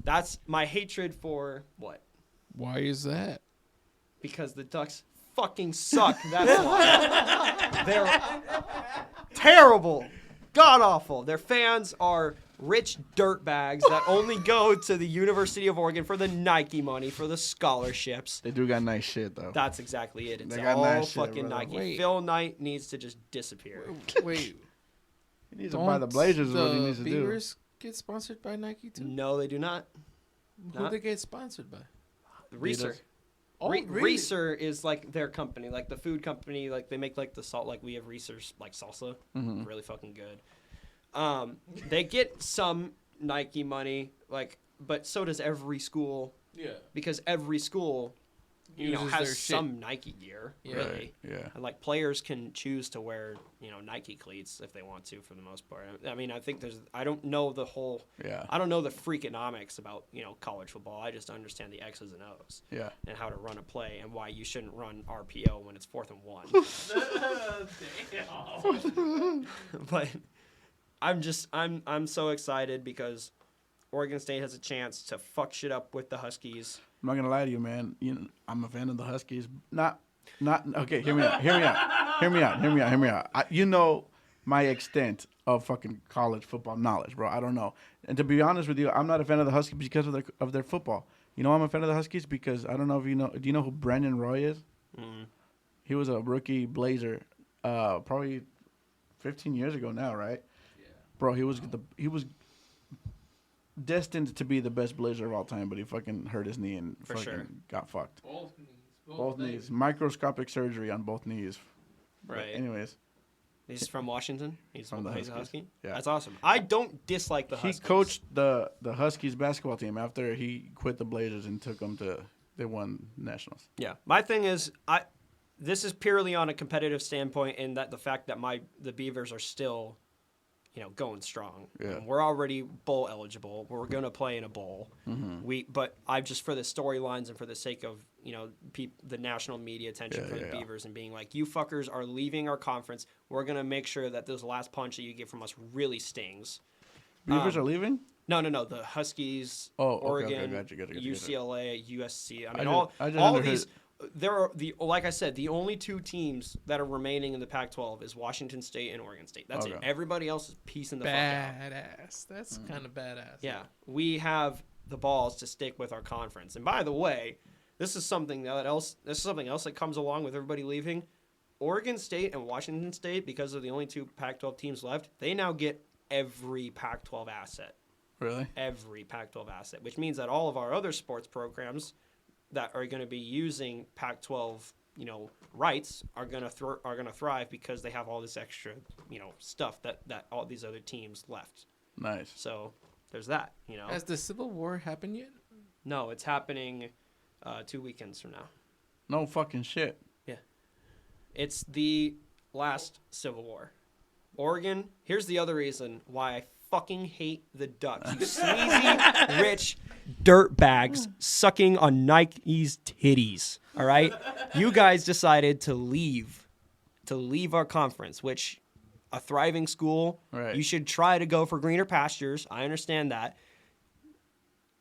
Speaker 2: That's my hatred for what?
Speaker 4: Why is that?
Speaker 2: Because the Ducks fucking suck. That's why. They're terrible. God awful. Their fans are rich dirtbags that only go to the University of Oregon for the Nike money, for the scholarships.
Speaker 1: They do got nice shit, though.
Speaker 2: That's exactly it. It's
Speaker 1: They got
Speaker 2: all
Speaker 1: nice shit,
Speaker 2: fucking
Speaker 1: brother.
Speaker 2: Nike.
Speaker 4: Wait.
Speaker 2: Phil Knight needs to just disappear.
Speaker 4: Wait.
Speaker 1: He needs to buy the Blazers is what he needs to do.
Speaker 4: Beavers get sponsored by Nike too?
Speaker 2: No, they do not.
Speaker 4: Who
Speaker 2: Not-
Speaker 4: they get sponsored by?
Speaker 2: Reeser.
Speaker 4: Oh, really?
Speaker 2: Reeser is like their company, like the food company. Like they make like the salt. Like we have Reeser's like salsa, really fucking good. They get some Nike money, but so does every school
Speaker 4: Yeah.
Speaker 2: because every school,
Speaker 4: Uses their
Speaker 2: has
Speaker 4: shit.
Speaker 2: some Nike gear.
Speaker 4: Yeah.
Speaker 2: Really.
Speaker 1: Yeah.
Speaker 2: And like players can choose to wear, Nike cleats if they want to for the most part. I mean, I think I don't know the whole,
Speaker 1: Yeah.
Speaker 2: I don't know the freakonomics about, college football. I just understand the X's and O's
Speaker 1: Yeah.
Speaker 2: and how to run a play and why you shouldn't run RPO when it's 4th and 1. But I'm so excited because Oregon State has a chance to fuck shit up with the Huskies.
Speaker 1: I'm not gonna lie to you, man. I'm a fan of the Huskies. Not. Okay, hear me out. My extent of fucking college football knowledge, bro. I don't know. And to be honest with you, I'm not a fan of the Huskies because of their football. I'm a fan of the Huskies because I don't know if you know. Do you know who Brendan Roy is?
Speaker 2: Mm.
Speaker 1: He was a rookie Blazer, probably 15 years ago now, right?
Speaker 3: Yeah.
Speaker 1: Bro, he was destined to be the best Blazer of all time, but he fucking hurt his knee and
Speaker 2: For
Speaker 1: fucking
Speaker 2: sure.
Speaker 1: got fucked.
Speaker 3: Both knees.
Speaker 1: Both
Speaker 3: legs.
Speaker 1: knees. Microscopic surgery on both knees. But
Speaker 2: Right.
Speaker 1: anyways,
Speaker 2: He's from Washington. He's
Speaker 1: From the
Speaker 2: a
Speaker 1: Huskies.
Speaker 2: Husky.
Speaker 1: Yeah.
Speaker 2: That's awesome. I don't dislike the
Speaker 1: he
Speaker 2: Huskies.
Speaker 1: coached the Huskies basketball team after he quit the Blazers and took them to they won nationals.
Speaker 2: Yeah. My thing is, this is purely on a competitive standpoint in that the fact that the Beavers are still, going strong.
Speaker 1: Yeah.
Speaker 2: And we're already bowl eligible. We're going to play in a bowl.
Speaker 1: Mm-hmm.
Speaker 2: But I just for the storylines and for the sake of the national media attention for the
Speaker 1: yeah.
Speaker 2: Beavers and being like, you fuckers are leaving our conference. We're going to make sure that this last punch that you get from us really stings.
Speaker 1: Beavers are leaving?
Speaker 2: No. The Huskies,
Speaker 1: Oh, okay,
Speaker 2: Oregon,
Speaker 1: gotcha.
Speaker 2: UCLA, USC. I mean,
Speaker 1: I just
Speaker 2: all
Speaker 1: underheard-
Speaker 2: these. There are like I said, the only two teams that are remaining in the Pac-12 is Washington State and Oregon State. That's it.
Speaker 1: Okay.
Speaker 2: Everybody else is piecing the fuck out.
Speaker 4: Badass. That's kind of badass.
Speaker 2: Yeah, we have the balls to stick with our conference. And by the way, this is something else that comes along with everybody leaving. Oregon State and Washington State, because of the only two Pac-12 teams left, they now get every Pac-12 asset.
Speaker 1: Really?
Speaker 2: Every Pac-12 asset, which means that all of our other sports programs that are going to be using Pac-12, rights are going to thrive because they have all this extra, stuff that all these other teams left.
Speaker 1: Nice.
Speaker 2: So there's that.
Speaker 4: Has the Civil War happened yet?
Speaker 2: No, it's happening 2 weekends from now.
Speaker 1: No fucking shit.
Speaker 2: It's the last Civil War. Oregon. Here's the other reason why I fucking hate the Ducks. You sleazy, rich dirtbags sucking on Nike's titties. All right? You guys decided to leave our conference, which a thriving school,
Speaker 1: Right.
Speaker 2: you should try to go for greener pastures. I understand that.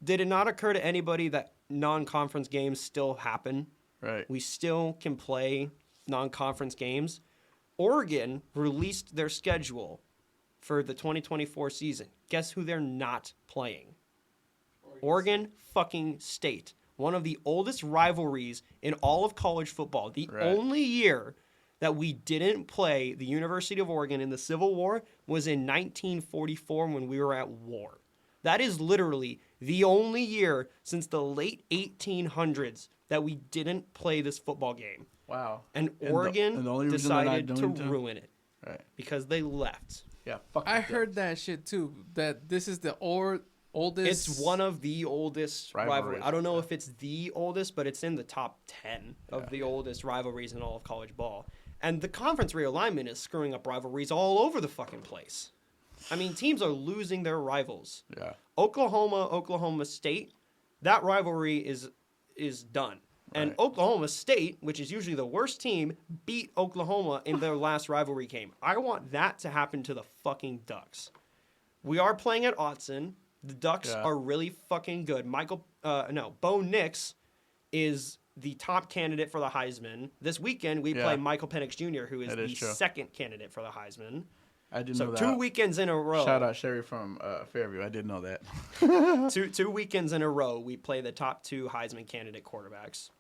Speaker 2: Did it not occur to anybody that non-conference games still happen?
Speaker 1: Right.
Speaker 2: We still can play non-conference games. Oregon released their schedule for the 2024 season. Guess who they're not playing? Oregon fucking State. One of the oldest rivalries in all of college football. The
Speaker 1: Right.
Speaker 2: only year that we didn't play the University of Oregon in the Civil War was in 1944 when we were at war. That is literally the only year since the late 1800s that we didn't play this football game.
Speaker 1: Wow.
Speaker 2: And
Speaker 1: And
Speaker 2: Oregon
Speaker 1: the only reason they're not
Speaker 2: decided to
Speaker 1: doing it,
Speaker 2: ruin it
Speaker 1: Right.
Speaker 2: because they left.
Speaker 1: Yeah. Fuck.
Speaker 4: I
Speaker 1: the
Speaker 4: heard
Speaker 1: Ducks.
Speaker 4: that shit too. That this is the oldest.
Speaker 2: It's one of the oldest rivalries.
Speaker 1: Rivalries,
Speaker 2: I don't know
Speaker 1: yeah.
Speaker 2: if it's the oldest, but it's in the top 10 of the oldest rivalries in all of college ball. And the conference realignment is screwing up rivalries all over the fucking place. I mean, teams are losing their rivals.
Speaker 1: Yeah.
Speaker 2: Oklahoma State, that rivalry is done. And
Speaker 1: Right.
Speaker 2: Oklahoma State, which is usually the worst team, beat Oklahoma in their last rivalry game. I want that to happen to the fucking Ducks. We are playing at Autzen. The Ducks
Speaker 1: Yeah.
Speaker 2: are really fucking good. Bo Nix is the top candidate for the Heisman. This weekend, we
Speaker 1: Yeah.
Speaker 2: play Michael Penix Jr., who is
Speaker 1: That
Speaker 2: the
Speaker 1: is true.
Speaker 2: second candidate for the Heisman.
Speaker 1: I didn't
Speaker 2: So
Speaker 1: know that.
Speaker 2: 2 weekends in a row.
Speaker 1: Shout out Sherry from Fairview. I didn't know that.
Speaker 2: Two weekends in a row, we play the top 2 Heisman candidate quarterbacks.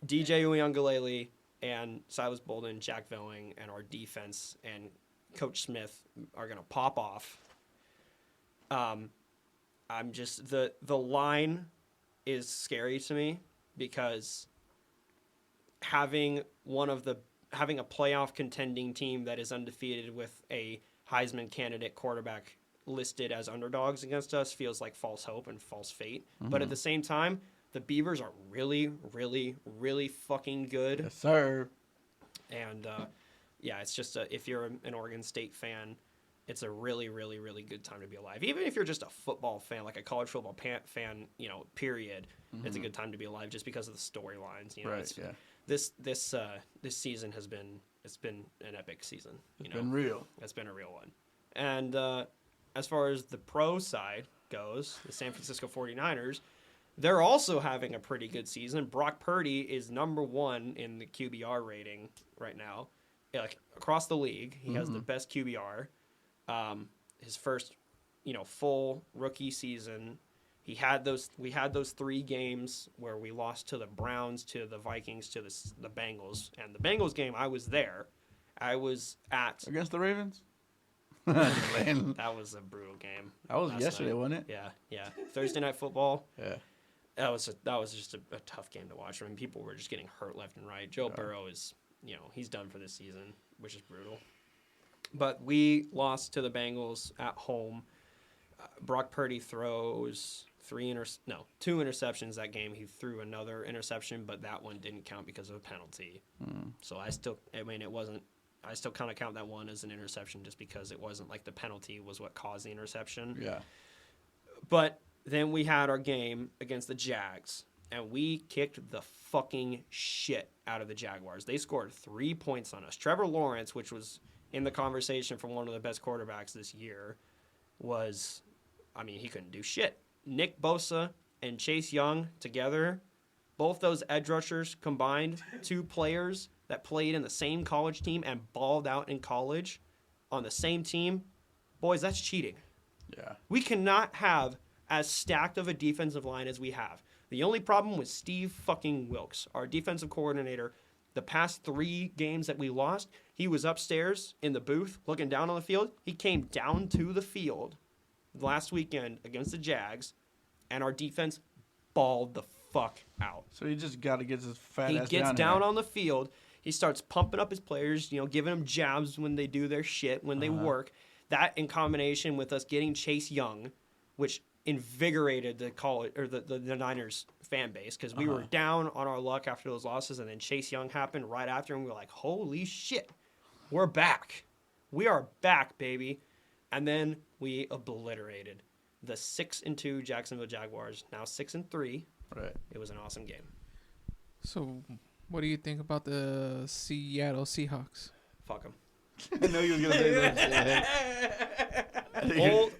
Speaker 2: DJ Uiagalelei and Silas Bolden, Jack Velling, and our defense and Coach Smith are going to pop off. I'm just the line is scary to me because having a playoff contending team that is undefeated with a Heisman candidate quarterback listed as underdogs against us feels like false hope and false fate. But at the same time, the Beavers are really, really, really fucking good.
Speaker 1: Yes, sir.
Speaker 2: And yeah, it's just if you're an Oregon State fan, it's a really, really, really good time to be alive. Even if you're just a football fan, like a college football fan, period, it's a good time to be alive just because of the storylines.
Speaker 1: Right. Yeah.
Speaker 2: This season has been an epic season.
Speaker 1: It's been real.
Speaker 2: It's been a real one. And as far as the pro side goes, the San Francisco 49ers, they're also having a pretty good season. Brock Purdy is number 1 in the QBR rating right now. Like across the league, he has the best QBR. His first, full rookie season. We had those 3 games where we lost to the Browns, to the Vikings, to the Bengals. And the Bengals game, I was there. I was at
Speaker 1: Against the Ravens?
Speaker 2: that was a brutal game.
Speaker 1: That was
Speaker 2: last
Speaker 1: yesterday,
Speaker 2: night.
Speaker 1: wasn't it?
Speaker 2: Yeah. Thursday night football.
Speaker 1: Yeah.
Speaker 2: That was just a tough game to watch. I mean, people were just getting hurt left and right. Joe Burrow is, he's done for this season, which is brutal. But we lost to the Bengals at home. Brock Purdy throws 2 interceptions that game. He threw another interception, but that one didn't count because of a penalty. So I still kind of count that one as an interception just because it wasn't like the penalty was what caused the interception.
Speaker 1: Yeah.
Speaker 2: But then we had our game against the Jags, and we kicked the fucking shit out of the Jaguars. They scored 3 points on us. Trevor Lawrence, which was in the conversation for one of the best quarterbacks this year, he couldn't do shit. Nick Bosa and Chase Young together, both those edge rushers combined, 2 players that played in the same college team and balled out in college on the same team. Boys, that's cheating.
Speaker 1: Yeah.
Speaker 2: We cannot have as stacked of a defensive line as we have. The only problem was Steve fucking Wilkes, our defensive coordinator. The past 3 games that we lost, he was upstairs in the booth looking down on the field. He came down to the field last weekend against the Jags, and our defense balled the fuck out.
Speaker 1: So he just got to get his fat
Speaker 2: He
Speaker 1: ass
Speaker 2: gets
Speaker 1: down
Speaker 2: down
Speaker 1: here.
Speaker 2: on the field. He starts pumping up his players, giving them jabs when they do their shit, when they work. That in combination with us getting Chase Young, which invigorated the college or the Niners fan base because we were down on our luck after those losses, and then Chase Young happened right after, and we were like, "Holy shit, we're back! We are back, baby!" And then we obliterated the 6-2 Jacksonville Jaguars, now 6-3.
Speaker 1: Right.
Speaker 2: It was an awesome game.
Speaker 4: So, what do you think about the Seattle Seahawks?
Speaker 2: Fuck them.
Speaker 1: I know you was going to say that.
Speaker 2: Old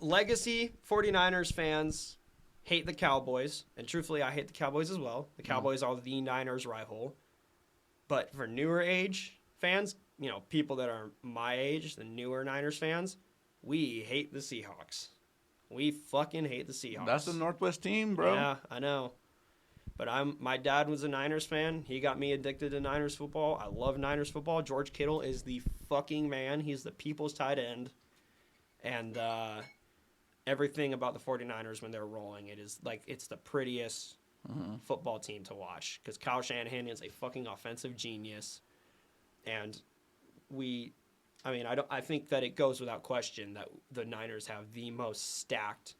Speaker 2: legacy 49ers fans hate the Cowboys, and truthfully, I hate the Cowboys as well. The Cowboys are the Niners' rival. But for newer age fans, people that are my age, the newer Niners fans, we hate the Seahawks. We fucking hate the Seahawks.
Speaker 1: That's the Northwest team, bro.
Speaker 2: Yeah, I know. But my dad was a Niners fan. He got me addicted to Niners football. I love Niners football. George Kittle is the fucking man. He's the people's tight end. And everything about the 49ers when they're rolling, it is like it's the prettiest football team to watch because Kyle Shanahan is a fucking offensive genius, and I think that it goes without question that the Niners have the most stacked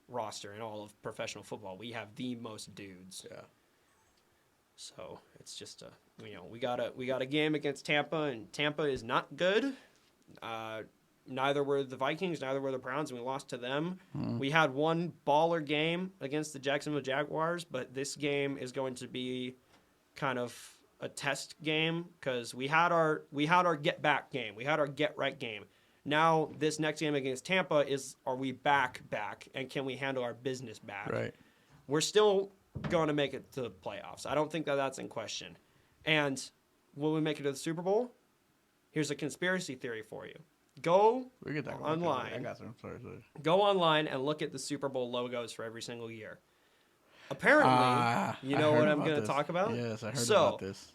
Speaker 2: roster in all of professional football. We have the most dudes.
Speaker 1: Yeah.
Speaker 2: So it's just we got a game against Tampa, and Tampa is not good. Neither were the Vikings, neither were the Browns, and we lost to them. We had one baller game against the Jacksonville Jaguars, but this game is going to be kind of a test game because we had our get back game, we had our get right game. Now this next game against Tampa is, are we back, and can we handle our business back?
Speaker 1: Right.
Speaker 2: We're still going to make it to the playoffs. I don't think that that's in question. And will we make it to the Super Bowl? Here's a conspiracy theory for you. Go online.
Speaker 1: I got some. Sorry.
Speaker 2: Go online and look at the Super Bowl logos for every single year. Apparently, you know what I'm going to talk about?
Speaker 1: Yes, I heard about this.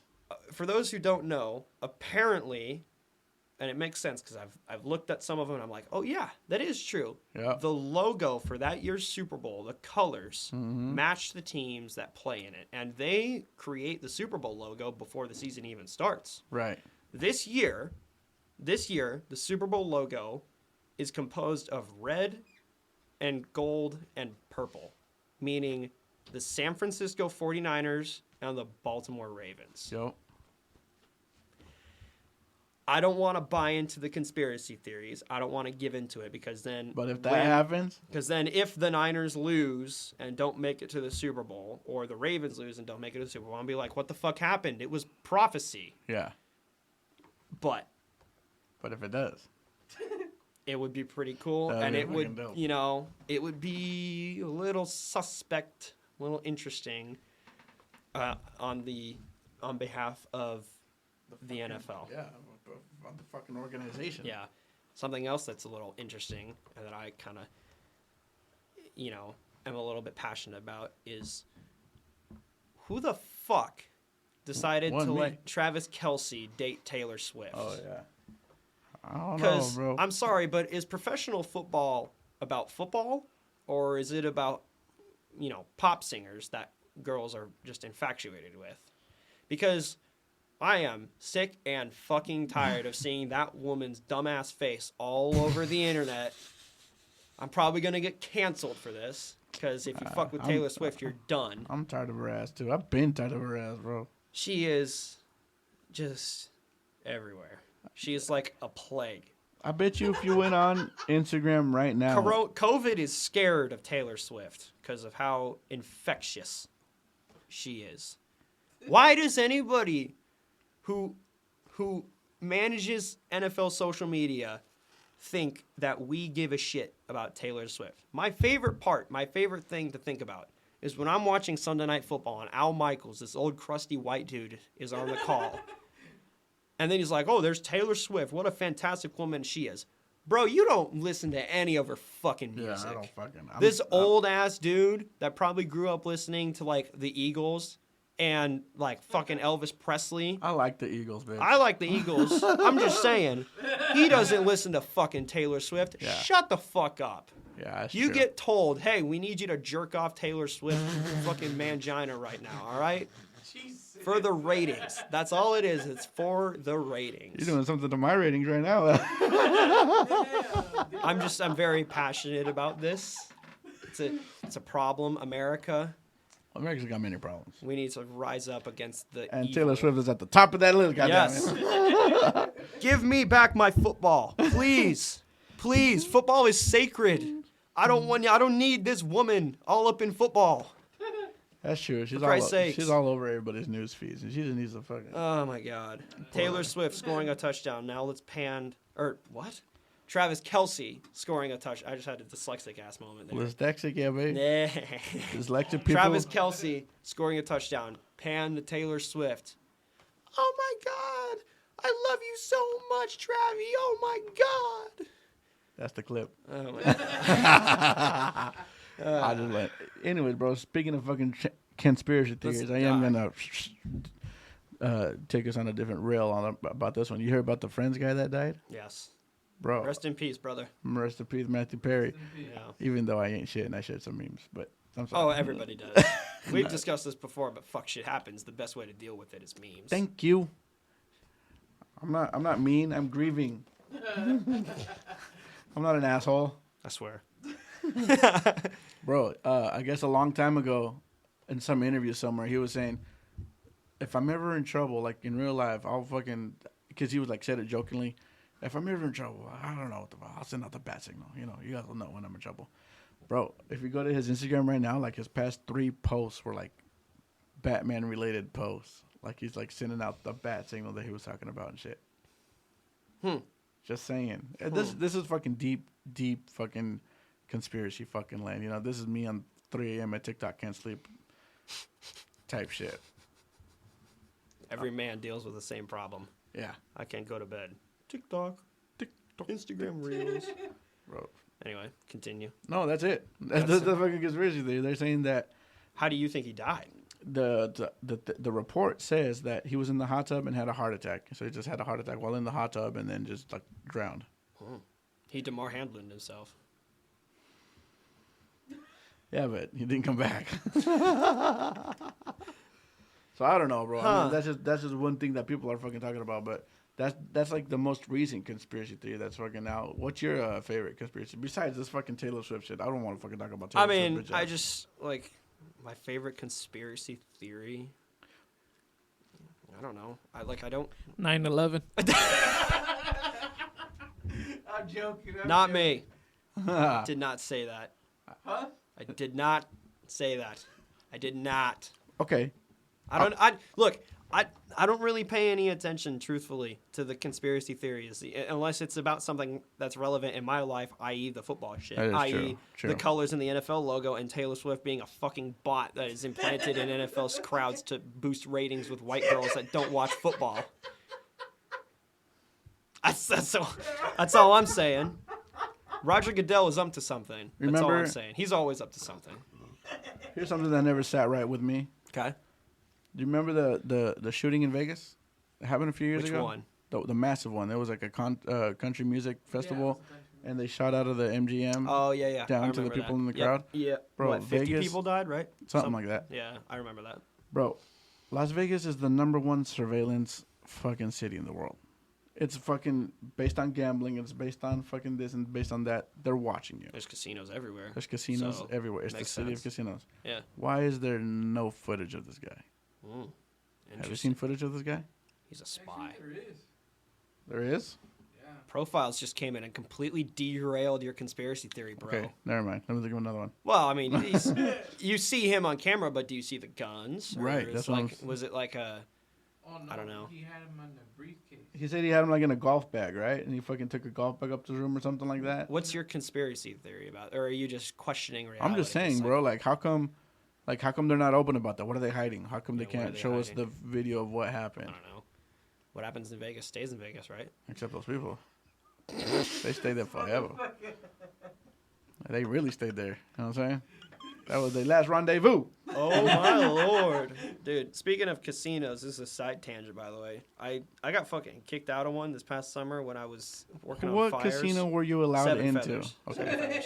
Speaker 2: For those who don't know, apparently, and it makes sense because I've looked at some of them and I'm like, oh yeah, that is true.
Speaker 1: Yeah.
Speaker 2: The logo for that year's Super Bowl, the colors, match the teams that play in it. And they create the Super Bowl logo before the season even starts.
Speaker 1: Right.
Speaker 2: This year, the Super Bowl logo is composed of red and gold and purple, meaning the San Francisco 49ers and the Baltimore Ravens.
Speaker 1: Yo.
Speaker 2: I don't want to buy into the conspiracy theories. I don't want to give into it because then...
Speaker 1: But if that happens...
Speaker 2: Because then if the Niners lose and don't make it to the Super Bowl, or the Ravens lose and don't make it to the Super Bowl, I'll be like, what the fuck happened? It was prophecy.
Speaker 1: Yeah.
Speaker 2: But
Speaker 1: if it does...
Speaker 2: It would be pretty cool, and it would, it would be a little suspect, a little interesting, on behalf of the NFL.
Speaker 1: Yeah, of the fucking organization.
Speaker 2: Yeah, something else that's a little interesting and that I kind of, am a little bit passionate about is who the fuck decided to let Travis Kelce date Taylor Swift?
Speaker 1: Oh yeah. I don't know,
Speaker 2: Because
Speaker 1: bro.
Speaker 2: I'm sorry, but is professional football about football, or is it about, pop singers that girls are just infatuated with? Because I am sick and fucking tired of seeing that woman's dumbass face all over the internet. I'm probably gonna get canceled for this because if you fuck with Taylor Swift, you're done.
Speaker 1: I'm tired of her ass too. I've been tired of her ass, bro.
Speaker 2: She is just everywhere. She is like a plague.
Speaker 1: I bet you if you went on Instagram right now...
Speaker 2: COVID is scared of Taylor Swift because of how infectious she is. Why does anybody who manages NFL social media think that we give a shit about Taylor Swift? My favorite thing to think about is when I'm watching Sunday Night Football and Al Michaels, this old crusty white dude, is on the call. And then he's like, oh, there's Taylor Swift. What a fantastic woman she is. Bro, you don't listen to any of her fucking music.
Speaker 1: Yeah, I don't fucking...
Speaker 2: This old-ass dude that probably grew up listening to, the Eagles and, fucking Elvis Presley.
Speaker 1: I like the Eagles, bitch.
Speaker 2: I like the Eagles. I'm just saying. He doesn't listen to fucking Taylor Swift.
Speaker 1: Yeah.
Speaker 2: Shut the fuck up.
Speaker 1: Yeah, that's
Speaker 2: You
Speaker 1: true.
Speaker 2: get told, hey, we need you to jerk off Taylor Swift fucking mangina right now, all right?
Speaker 3: Jesus.
Speaker 2: For the ratings. That's all it is. It's for the ratings.
Speaker 1: You're doing something to my ratings right now.
Speaker 2: I'm very passionate about this. It's a problem, America.
Speaker 1: America's got many problems.
Speaker 2: We need to rise up against the
Speaker 1: And
Speaker 2: evil.
Speaker 1: Taylor Swift is at the top of that list, goddammit.
Speaker 2: Yes. Give me back my football. Please. Please. Football is sacred. I don't need this woman all up in football.
Speaker 1: That's true. She's
Speaker 2: Christ's sakes.
Speaker 1: she's all over everybody's news feeds, and she just needs to fucking...
Speaker 2: Oh my God. Taylor Swift scoring a touchdown. Now let's what? Travis Kelce scoring a touch. I just had a dyslexic ass moment there.
Speaker 1: Dyslexic, yeah, baby. Dyslexic people.
Speaker 2: Travis Kelce scoring a touchdown. Pan to Taylor Swift. Oh my God. I love you so much, Travi. Oh my God.
Speaker 1: That's the clip.
Speaker 2: Oh my God.
Speaker 1: I just let. Anyways, bro. Speaking of fucking conspiracy theories, I am gonna take us on a different rail about this one. You heard about the Friends guy that died,
Speaker 2: Yes.
Speaker 1: bro?
Speaker 2: Rest in peace, brother.
Speaker 1: Rest in peace, Matthew Perry.
Speaker 2: Yeah.
Speaker 1: Even though I ain't shit and I shared some memes, but I'm
Speaker 2: Oh,
Speaker 1: sorry.
Speaker 2: everybody does. We've discussed this before, but fuck shit happens. The best way to deal with it is memes.
Speaker 1: Thank you. I'm not mean. I'm grieving. I'm not an asshole.
Speaker 2: I swear.
Speaker 1: Bro, I guess a long time ago, in some interview somewhere, he was saying, if I'm ever in trouble, like in real life, I'll fucking, because he was like said it jokingly, if I'm ever in trouble, I don't know what the fuck, I'll send out the bat signal. You know, you guys will know when I'm in trouble. Bro, if you go to his Instagram right now, like his past 3 posts were like Batman related posts. Like he's like sending out the bat signal that he was talking about and shit. Just saying. This is fucking deep fucking conspiracy fucking land. You know, this is me on 3 a.m. at TikTok, can't sleep type shit.
Speaker 2: Every man deals with the same problem.
Speaker 1: Yeah.
Speaker 2: I can't go to bed. TikTok, Instagram Reels.
Speaker 1: Bro.
Speaker 2: Anyway, continue.
Speaker 1: No, that's it. That's the fucking conspiracy theory. They're saying that
Speaker 2: How do you think he died?
Speaker 1: the report says that he was in the hot tub and had a heart attack. So he just had a heart attack while in the hot tub and then just like drowned.
Speaker 2: He DeMar Hamlin himself.
Speaker 1: Yeah, but he didn't come back. So I don't know, bro. I mean, that's just one thing that people are fucking talking about. But that's like the most recent conspiracy theory that's fucking out. What's your favorite conspiracy besides this fucking Taylor Swift shit? I don't want to fucking talk about Taylor Swift.
Speaker 2: I just like my favorite conspiracy theory. I don't know. I don't.
Speaker 4: 9/11.
Speaker 3: I'm joking.
Speaker 2: Not me. Did not say that.
Speaker 3: Huh?
Speaker 2: I did not say that. I did not.
Speaker 1: Okay.
Speaker 2: I don't really pay any attention, truthfully, to the conspiracy theories unless it's about something that's relevant in my life, i.e. the football shit,
Speaker 1: That is
Speaker 2: i.e.
Speaker 1: true.
Speaker 2: the colors in the NFL logo and Taylor Swift being a fucking bot that is implanted in NFL's crowds to boost ratings with white girls that don't watch football. That's all I'm saying. Roger Goodell is up to something. That's all I'm saying. He's always up to something.
Speaker 1: Here's something that never sat right with me.
Speaker 2: Okay.
Speaker 1: Do you remember the shooting in Vegas? It happened a few years ago.
Speaker 2: Which one?
Speaker 1: The massive one. There was like a country music festival, and they shot out of the MGM.
Speaker 2: Oh yeah.
Speaker 1: Down to the people in the crowd.
Speaker 2: Yeah.
Speaker 1: Bro,
Speaker 2: What, 50
Speaker 1: Vegas,
Speaker 2: people died, right?
Speaker 1: something like that.
Speaker 2: Yeah, I remember that.
Speaker 1: Bro, Las Vegas is the #1 surveillance fucking city in the world. It's fucking based on gambling. It's based on fucking this and based on that. They're watching you.
Speaker 2: There's casinos everywhere.
Speaker 1: There's casinos
Speaker 2: So,
Speaker 1: everywhere. It's the
Speaker 2: makes
Speaker 1: city
Speaker 2: sense.
Speaker 1: of casinos.
Speaker 2: Yeah.
Speaker 1: Why is there no footage of this guy?
Speaker 2: Mm.
Speaker 1: Have you seen footage of this guy?
Speaker 2: He's a spy.
Speaker 3: Actually, there is.
Speaker 1: There is?
Speaker 3: Yeah.
Speaker 2: Profiles just came in and completely derailed your conspiracy theory, bro.
Speaker 1: Okay, never mind. Let me think of another one.
Speaker 2: Well, I mean, you see him on camera, but do you see the guns? Or
Speaker 1: Right,
Speaker 2: is
Speaker 1: that's what
Speaker 2: like,
Speaker 1: I'm
Speaker 2: was it like a?
Speaker 3: Oh no.
Speaker 2: I don't know.
Speaker 3: He had him on the briefcase.
Speaker 1: He said he had him like in a golf bag, right? And he fucking took a golf bag up to his room or something like that.
Speaker 2: What's your conspiracy theory about? Or are you just questioning reality?
Speaker 1: I'm just saying,
Speaker 2: It's
Speaker 1: bro. Like, how come they're not open about that? What are they hiding? How come they
Speaker 2: Yeah, what are
Speaker 1: can't
Speaker 2: they
Speaker 1: show us
Speaker 2: hiding?
Speaker 1: the video of what
Speaker 2: I
Speaker 1: happened?
Speaker 2: don't know. What happens in Vegas stays in Vegas, right?
Speaker 1: Except those people. They stayed there forever. They really stayed there. You know what I'm saying? That was their last rendezvous.
Speaker 2: Oh my lord, dude! Speaking of casinos, this is a side tangent, by the way. I got fucking kicked out of one this past summer when I was working on
Speaker 1: What
Speaker 2: fires.
Speaker 1: casino were you allowed
Speaker 2: Seven
Speaker 1: into?
Speaker 2: Feathers.
Speaker 1: Okay.
Speaker 2: Seven Feathers.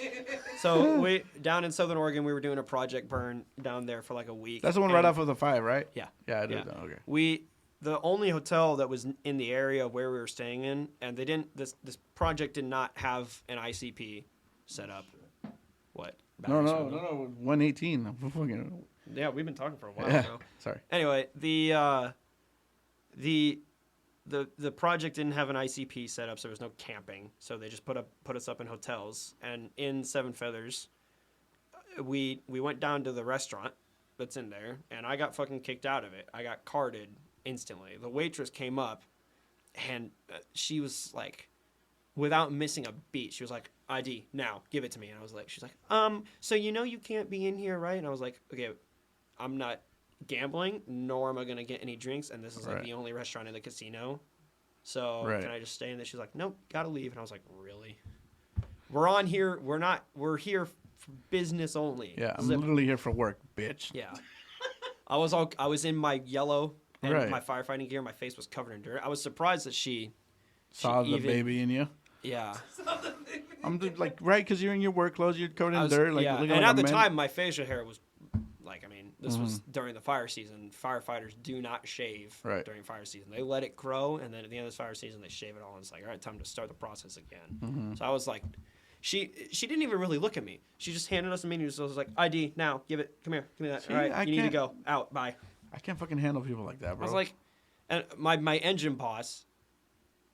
Speaker 2: So we down in Southern Oregon, we were doing a project burn down there for like a week.
Speaker 1: That's the one right off of the 5, right?
Speaker 2: Yeah.
Speaker 1: Yeah, I do.
Speaker 2: Yeah.
Speaker 1: Know. Okay.
Speaker 2: The only hotel that was in the area where we were staying in, and they didn't. This project did not have an ICP set up. What?
Speaker 1: No.
Speaker 2: Batteries were-
Speaker 1: 118. I'm fucking.
Speaker 2: Yeah, we've been talking for a while
Speaker 1: Yeah.
Speaker 2: now.
Speaker 1: Sorry.
Speaker 2: Anyway, the project didn't have an ICP set up, so there was no camping. So they just put us up in hotels. And in Seven Feathers, we went down to the restaurant that's in there, and I got fucking kicked out of it. I got carded instantly. The waitress came up, and she was like, without missing a beat, she was like, ID, now, give it to me. And I was like, she's like, so you can't be in here, right? And I was like, okay, I'm not gambling, nor am I going to get any drinks, and this is like
Speaker 1: Right.
Speaker 2: the only restaurant in the casino. So
Speaker 1: Right.
Speaker 2: can I just stay in there? She's like, nope, gotta leave. And I was like, really? We're here for business only.
Speaker 1: Yeah, I'm
Speaker 2: Zip.
Speaker 1: literally here for work, bitch.
Speaker 2: Yeah. I was in my yellow and
Speaker 1: Right.
Speaker 2: my firefighting gear. My face was covered in dirt. I was surprised that she
Speaker 1: Saw the
Speaker 2: even-
Speaker 1: baby in you.
Speaker 2: yeah.
Speaker 1: I'm just like, right, because you're in your work clothes, you're covered in
Speaker 2: I was,
Speaker 1: dirt. Like,
Speaker 2: yeah.
Speaker 1: looking
Speaker 2: And
Speaker 1: like
Speaker 2: at
Speaker 1: a
Speaker 2: the
Speaker 1: man.
Speaker 2: time, my facial hair was like, I mean, this was during the fire season. Firefighters do not shave during fire season. They let it grow, and then at the end of the fire season, they shave it all. And it's like, all right, time to start the process again. So I was like, she didn't even really look at me. She just handed us a menu. So I was like, ID, now, give it, come here, give me that.
Speaker 1: See,
Speaker 2: all right, you need to go, out, bye.
Speaker 1: I can't fucking handle people like that, bro.
Speaker 2: I was like, and my engine boss,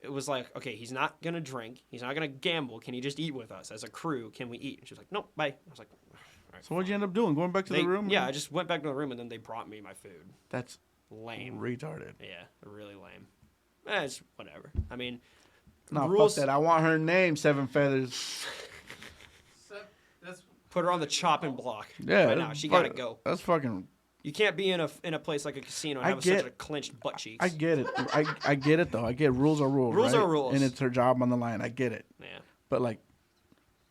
Speaker 2: it was like, okay, he's not going to drink. He's not going to gamble. Can he just eat with us? As a crew, can we eat? And she was like, nope, bye. I was like, all right.
Speaker 1: So what'd you end up doing? Going back to the room?
Speaker 2: Yeah, I just went back to the room, and then they brought me my food.
Speaker 1: That's
Speaker 2: lame.
Speaker 1: retarded.
Speaker 2: Yeah, really lame. It's whatever. I mean,
Speaker 1: no,
Speaker 2: rules.
Speaker 1: fuck that. I want her name, Seven Feathers.
Speaker 3: That's
Speaker 2: Put her on the chopping block.
Speaker 1: Yeah.
Speaker 2: Right now. She got to go.
Speaker 1: That's fucking...
Speaker 2: You can't be in a place like a casino and have such a clenched butt cheeks.
Speaker 1: I get it. I get it, though. I get rules are rules,
Speaker 2: Rules
Speaker 1: right?
Speaker 2: are rules.
Speaker 1: And it's her job on the line. I get it.
Speaker 2: Yeah.
Speaker 1: But, like,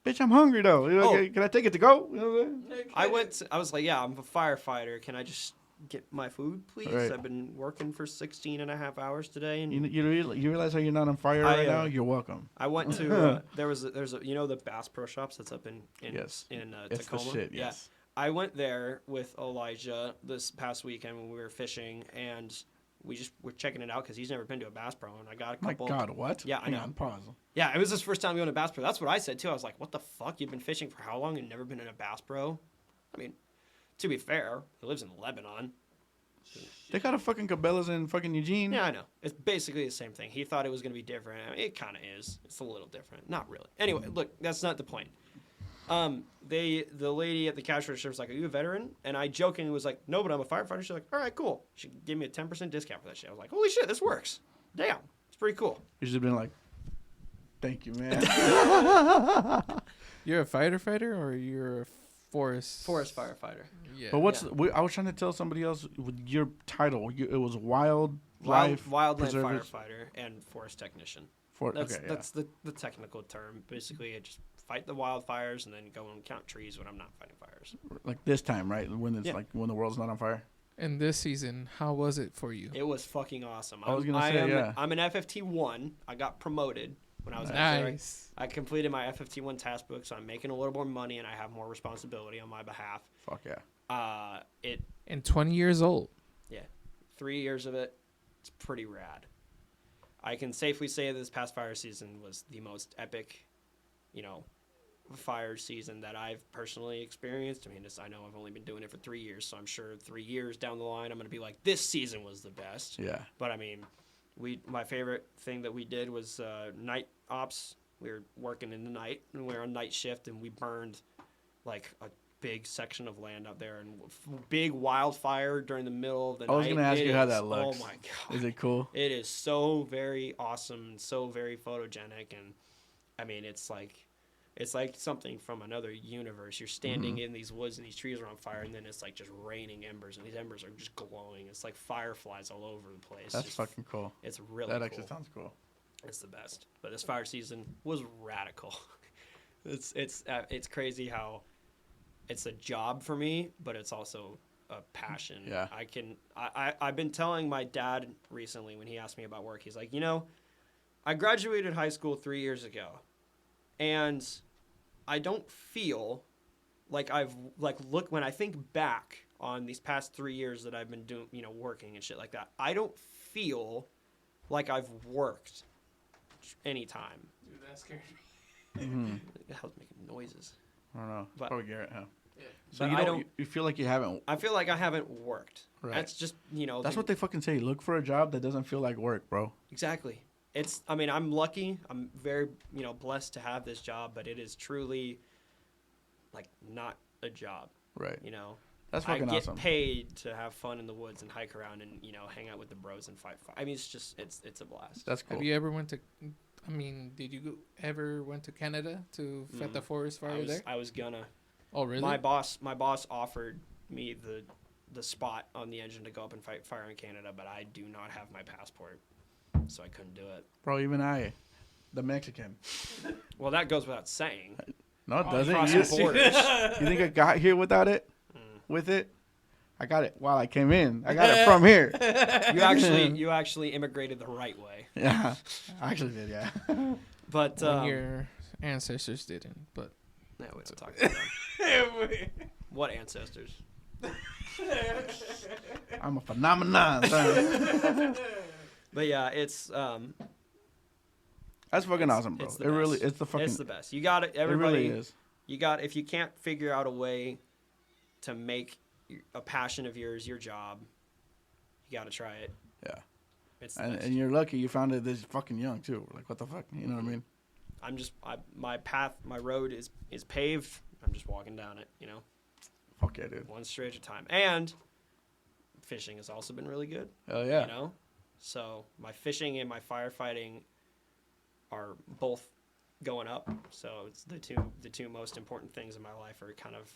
Speaker 1: bitch, I'm hungry, though. You know, can I take it to go? You know what I'm saying?
Speaker 2: I was like, yeah, I'm a firefighter. Can I just get my food, please?
Speaker 1: Right.
Speaker 2: I've been working for 16 and a half hours today. And
Speaker 1: You realize how you're not on fire right now? You're welcome.
Speaker 2: I went to, there's a, you know, the Bass Pro Shops that's up in
Speaker 1: Yes. It's
Speaker 2: Tacoma?
Speaker 1: the shit, yes.
Speaker 2: Yeah. I went there with Elijah this past weekend when we were fishing, and we're checking it out because he's never been to a Bass Pro, and I got a couple.
Speaker 1: My God, what?
Speaker 2: Yeah, I know.
Speaker 1: Hang on, pause.
Speaker 2: Yeah, it was his first time going to Bass Pro. That's what I said too. I was like, "What the fuck? You've been fishing for how long and never been in a Bass Pro?" I mean, to be fair, he lives in Lebanon.
Speaker 1: They got a fucking Cabela's in fucking Eugene.
Speaker 2: Yeah, I know. It's basically the same thing. He thought it was going to be different. I mean, it kind of is. It's a little different. Not really. Anyway, look, that's not the point. The lady at the cash register was like, "Are you a veteran?" And I jokingly was like, "No, but I'm a firefighter." She's like, "All right, cool." She gave me a 10% discount for that shit. I was like, "Holy shit, this works!" Damn, it's pretty cool.
Speaker 1: You should have been like, "Thank you, man."
Speaker 4: You're a fighter, or you're a forest
Speaker 2: firefighter.
Speaker 4: Yeah.
Speaker 1: But I was trying to tell somebody else with your title. It was wildland
Speaker 2: Firefighter and forest technician. That's the technical term. Basically, I just fight the wildfires and then go and count trees when I'm not fighting fires.
Speaker 1: Like this time, right? When it's like when the world's not on fire.
Speaker 4: And this season, how was it for you?
Speaker 2: It was fucking awesome.
Speaker 1: I was gonna say,
Speaker 2: I'm an FFT1. I got promoted when I was
Speaker 4: nice.
Speaker 2: I completed my FFT1 task book, so I'm making a little more money and I have more responsibility on my behalf.
Speaker 1: Fuck yeah.
Speaker 4: And 20 years old.
Speaker 2: Yeah, 3 years of it. It's pretty rad. I can safely say this past fire season was the most epic, fire season that I've personally experienced. I mean, I know I've only been doing it for 3 years, so I'm sure 3 years down the line, I'm going to be like, this season was the best.
Speaker 1: Yeah.
Speaker 2: But I mean, my favorite thing that we did was night ops. We were working in the night, and we were on night shift, and we burned like a big section of land up there, and big wildfire during the middle of the night.
Speaker 1: I was going to ask you how that looks.
Speaker 2: Oh my God.
Speaker 1: Is it cool?
Speaker 2: It is so very awesome and so very photogenic, and I mean, it's like something from another universe. You're standing in these woods and these trees are on fire, and then it's like just raining embers, and these embers are just glowing. It's like fireflies all over the place.
Speaker 1: That's fucking cool.
Speaker 2: It's really
Speaker 1: That
Speaker 2: cool.
Speaker 1: actually sounds cool.
Speaker 2: It's the best. But this fire season was radical. It's crazy how it's a job for me, but it's also a passion.
Speaker 1: Yeah.
Speaker 2: I've been telling my dad recently when he asked me about work, he's like, I graduated high school 3 years ago, and I don't feel like when I think back on these past 3 years that I've been doing, working and shit like that, I don't feel like I've worked any time.
Speaker 3: Dude, that scared me.
Speaker 2: The hell's making noises?
Speaker 1: I don't know.
Speaker 2: But-
Speaker 1: Probably Garrett, huh?
Speaker 3: Yeah.
Speaker 1: So
Speaker 2: But
Speaker 1: you feel like you haven't.
Speaker 2: I feel like I haven't worked.
Speaker 1: Right.
Speaker 2: That's just,
Speaker 1: That's what they fucking say. Look for a job that doesn't feel like work, bro.
Speaker 2: Exactly. I'm lucky. I'm very, blessed to have this job, but it is truly like not a job,
Speaker 1: Right.
Speaker 2: I
Speaker 1: That's fucking
Speaker 2: get
Speaker 1: awesome.
Speaker 2: paid to have fun in the woods and hike around and, hang out with the bros and fight. I mean, it's a blast.
Speaker 1: That's cool.
Speaker 4: Have you ever did you ever went to Canada to fight the forest fire there?
Speaker 2: I was gonna.
Speaker 4: Oh, really?
Speaker 2: My boss offered me the spot on the engine to go up and fight fire in Canada, but I do not have my passport, so I couldn't do it.
Speaker 1: Bro, even the Mexican.
Speaker 2: Well, that goes without saying.
Speaker 1: No, it doesn't.
Speaker 2: Crossing borders.
Speaker 1: You think I got here without it? With it? I got it while I came in. I got it from here.
Speaker 2: You actually immigrated the right way.
Speaker 1: Yeah. I actually did, yeah.
Speaker 2: But
Speaker 4: When your ancestors didn't, but
Speaker 2: no, we don't talk about that. What ancestors?
Speaker 1: I'm a phenomenon, son.
Speaker 2: But yeah, it's
Speaker 1: That's fucking awesome, bro.
Speaker 2: it's
Speaker 1: It
Speaker 2: the
Speaker 1: really,
Speaker 2: best.
Speaker 1: it's the fucking.
Speaker 2: It's the best. You got it.
Speaker 1: It
Speaker 2: Everybody.
Speaker 1: really is.
Speaker 2: You got. If you can't figure out a way to make a passion of yours your job, you got to try it.
Speaker 1: Yeah.
Speaker 2: It's the
Speaker 1: And,
Speaker 2: best.
Speaker 1: and you're lucky you found it this fucking young too. Like what the fuck? You know what I mean?
Speaker 2: I'm just my path, my road is paved. I'm just walking down it. You know,
Speaker 1: Fuck yeah, dude.
Speaker 2: one straight at a time. And fishing has also been really good.
Speaker 1: Hell yeah.
Speaker 2: You know, so my fishing and my firefighting are both going up. So it's the two most important things in my life are kind of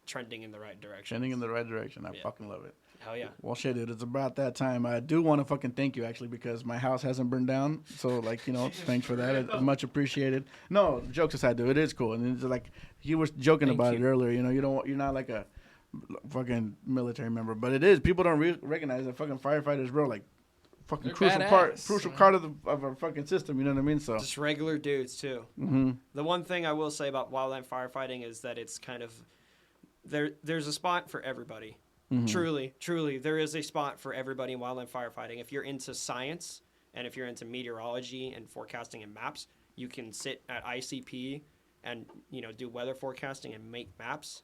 Speaker 2: trending in the right direction.
Speaker 1: Trending in the right direction. I
Speaker 2: Yeah.
Speaker 1: fucking love it.
Speaker 2: Hell yeah.
Speaker 1: Well, shit, dude. It's about that time. I do want to fucking thank you actually because my house hasn't burned down. So like, you know, thanks for that. It's much appreciated. No, jokes aside, dude. It is cool. And it's like you were joking
Speaker 2: Thank
Speaker 1: about
Speaker 2: you.
Speaker 1: it earlier. You know, you're not like a fucking military member, but it is. People don't recognize that fucking firefighters, bro. Like fucking
Speaker 4: They're
Speaker 1: crucial
Speaker 4: badass.
Speaker 1: part of our fucking system. You know what I mean? So.
Speaker 2: Just regular dudes too.
Speaker 1: Mm-hmm.
Speaker 2: The one thing I will say about wildland firefighting is that it's kind of there's a spot for everybody.
Speaker 1: Mm-hmm.
Speaker 2: Truly, there is a spot for everybody in wildland firefighting. If you're into science and if you're into meteorology and forecasting and maps, you can sit at ICP and do weather forecasting and make maps.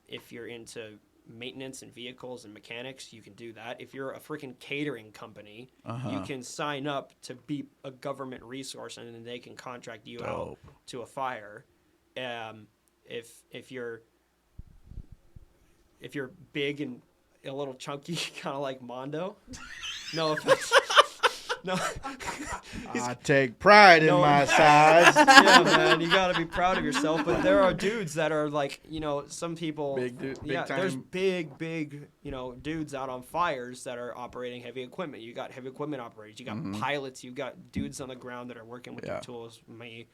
Speaker 2: If you're into maintenance and vehicles and mechanics, you can do that. If you're a freaking catering company, you can sign up to be a government resource and then they can contract you out to a fire. If you're big and a little chunky, kind of like Mondo, no offense. No,
Speaker 1: I take pride in my size.
Speaker 2: yeah, man, you gotta be proud of yourself. But there are dudes that are like, some people.
Speaker 1: Big dude, big
Speaker 2: yeah,
Speaker 1: time.
Speaker 2: there's big, dudes out on fires that are operating heavy equipment. You got heavy equipment operators. You got pilots. You got dudes on the ground that are working with their tools. Me,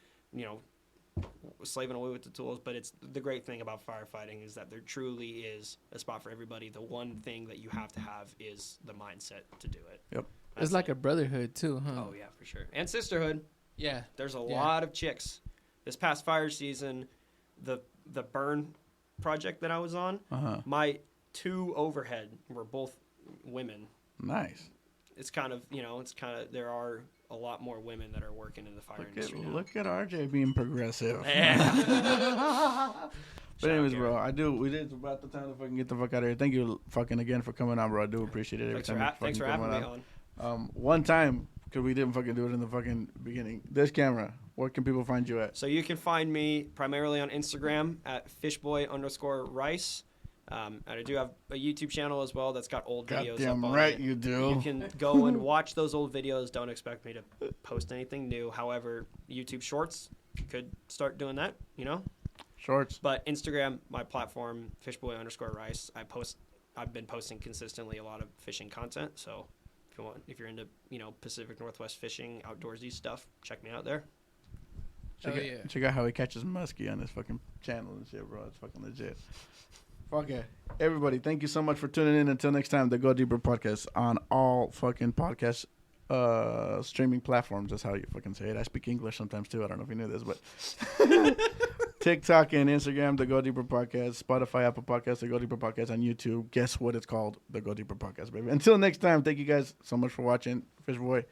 Speaker 2: slaving away with the tools. But it's the great thing about firefighting is that there truly is a spot for everybody. The one thing that you have to have is the mindset to do it.
Speaker 1: Yep.
Speaker 4: It's like a brotherhood too, huh?
Speaker 2: Oh yeah, for sure. And sisterhood.
Speaker 4: Yeah.
Speaker 2: There's a lot of chicks. This past fire season, the burn project that I was on, my 2 overhead were both women.
Speaker 1: Nice.
Speaker 2: It's kind of there are a lot more women that are working in the fire industry now.
Speaker 1: Look at RJ being progressive.
Speaker 2: Yeah.
Speaker 1: But anyways, bro, we did about the time to fucking get the fuck out of here. Thank you fucking again for coming on, bro. I do appreciate it every time.
Speaker 2: Thanks for having me on.
Speaker 1: One time, because we didn't fucking do it in the fucking beginning. This camera, where can people find you at?
Speaker 2: So you can find me primarily on Instagram at FishBoy_Rice. And I do have a YouTube channel as well that's got old videos
Speaker 1: Goddamn
Speaker 2: up on
Speaker 1: right
Speaker 2: it.
Speaker 1: you do.
Speaker 2: You can go and watch those old videos. Don't expect me to post anything new. However, YouTube Shorts could start doing that,
Speaker 1: Shorts.
Speaker 2: But Instagram, my platform, FishBoy_Rice. I've been posting consistently a lot of fishing content. So if you're into Pacific Northwest fishing, outdoorsy stuff, check me out there.
Speaker 1: Check out how he catches muskie on his fucking channel and shit, bro. It's fucking legit. Fuck yeah. Everybody, thank you so much for tuning in. Until next time, the Go Deeper podcast on all fucking podcast streaming platforms. That's how you fucking say it. I speak English sometimes too. I don't know if you knew this, but TikTok and Instagram, the Go Deeper podcast, Spotify, Apple Podcasts, the Go Deeper podcast, on YouTube. Guess what it's called? The Go Deeper podcast, baby. Until next time, thank you guys so much for watching. FishBoy,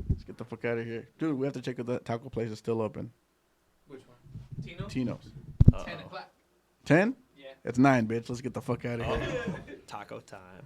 Speaker 1: let's get the fuck out of here. Dude, we have to check if the taco place is still open.
Speaker 3: Which one? Tino?
Speaker 1: Tino's.
Speaker 3: 10 o'clock.
Speaker 1: 10?
Speaker 3: Yeah.
Speaker 1: It's 9, bitch. Let's get the fuck out of here.
Speaker 2: Taco time.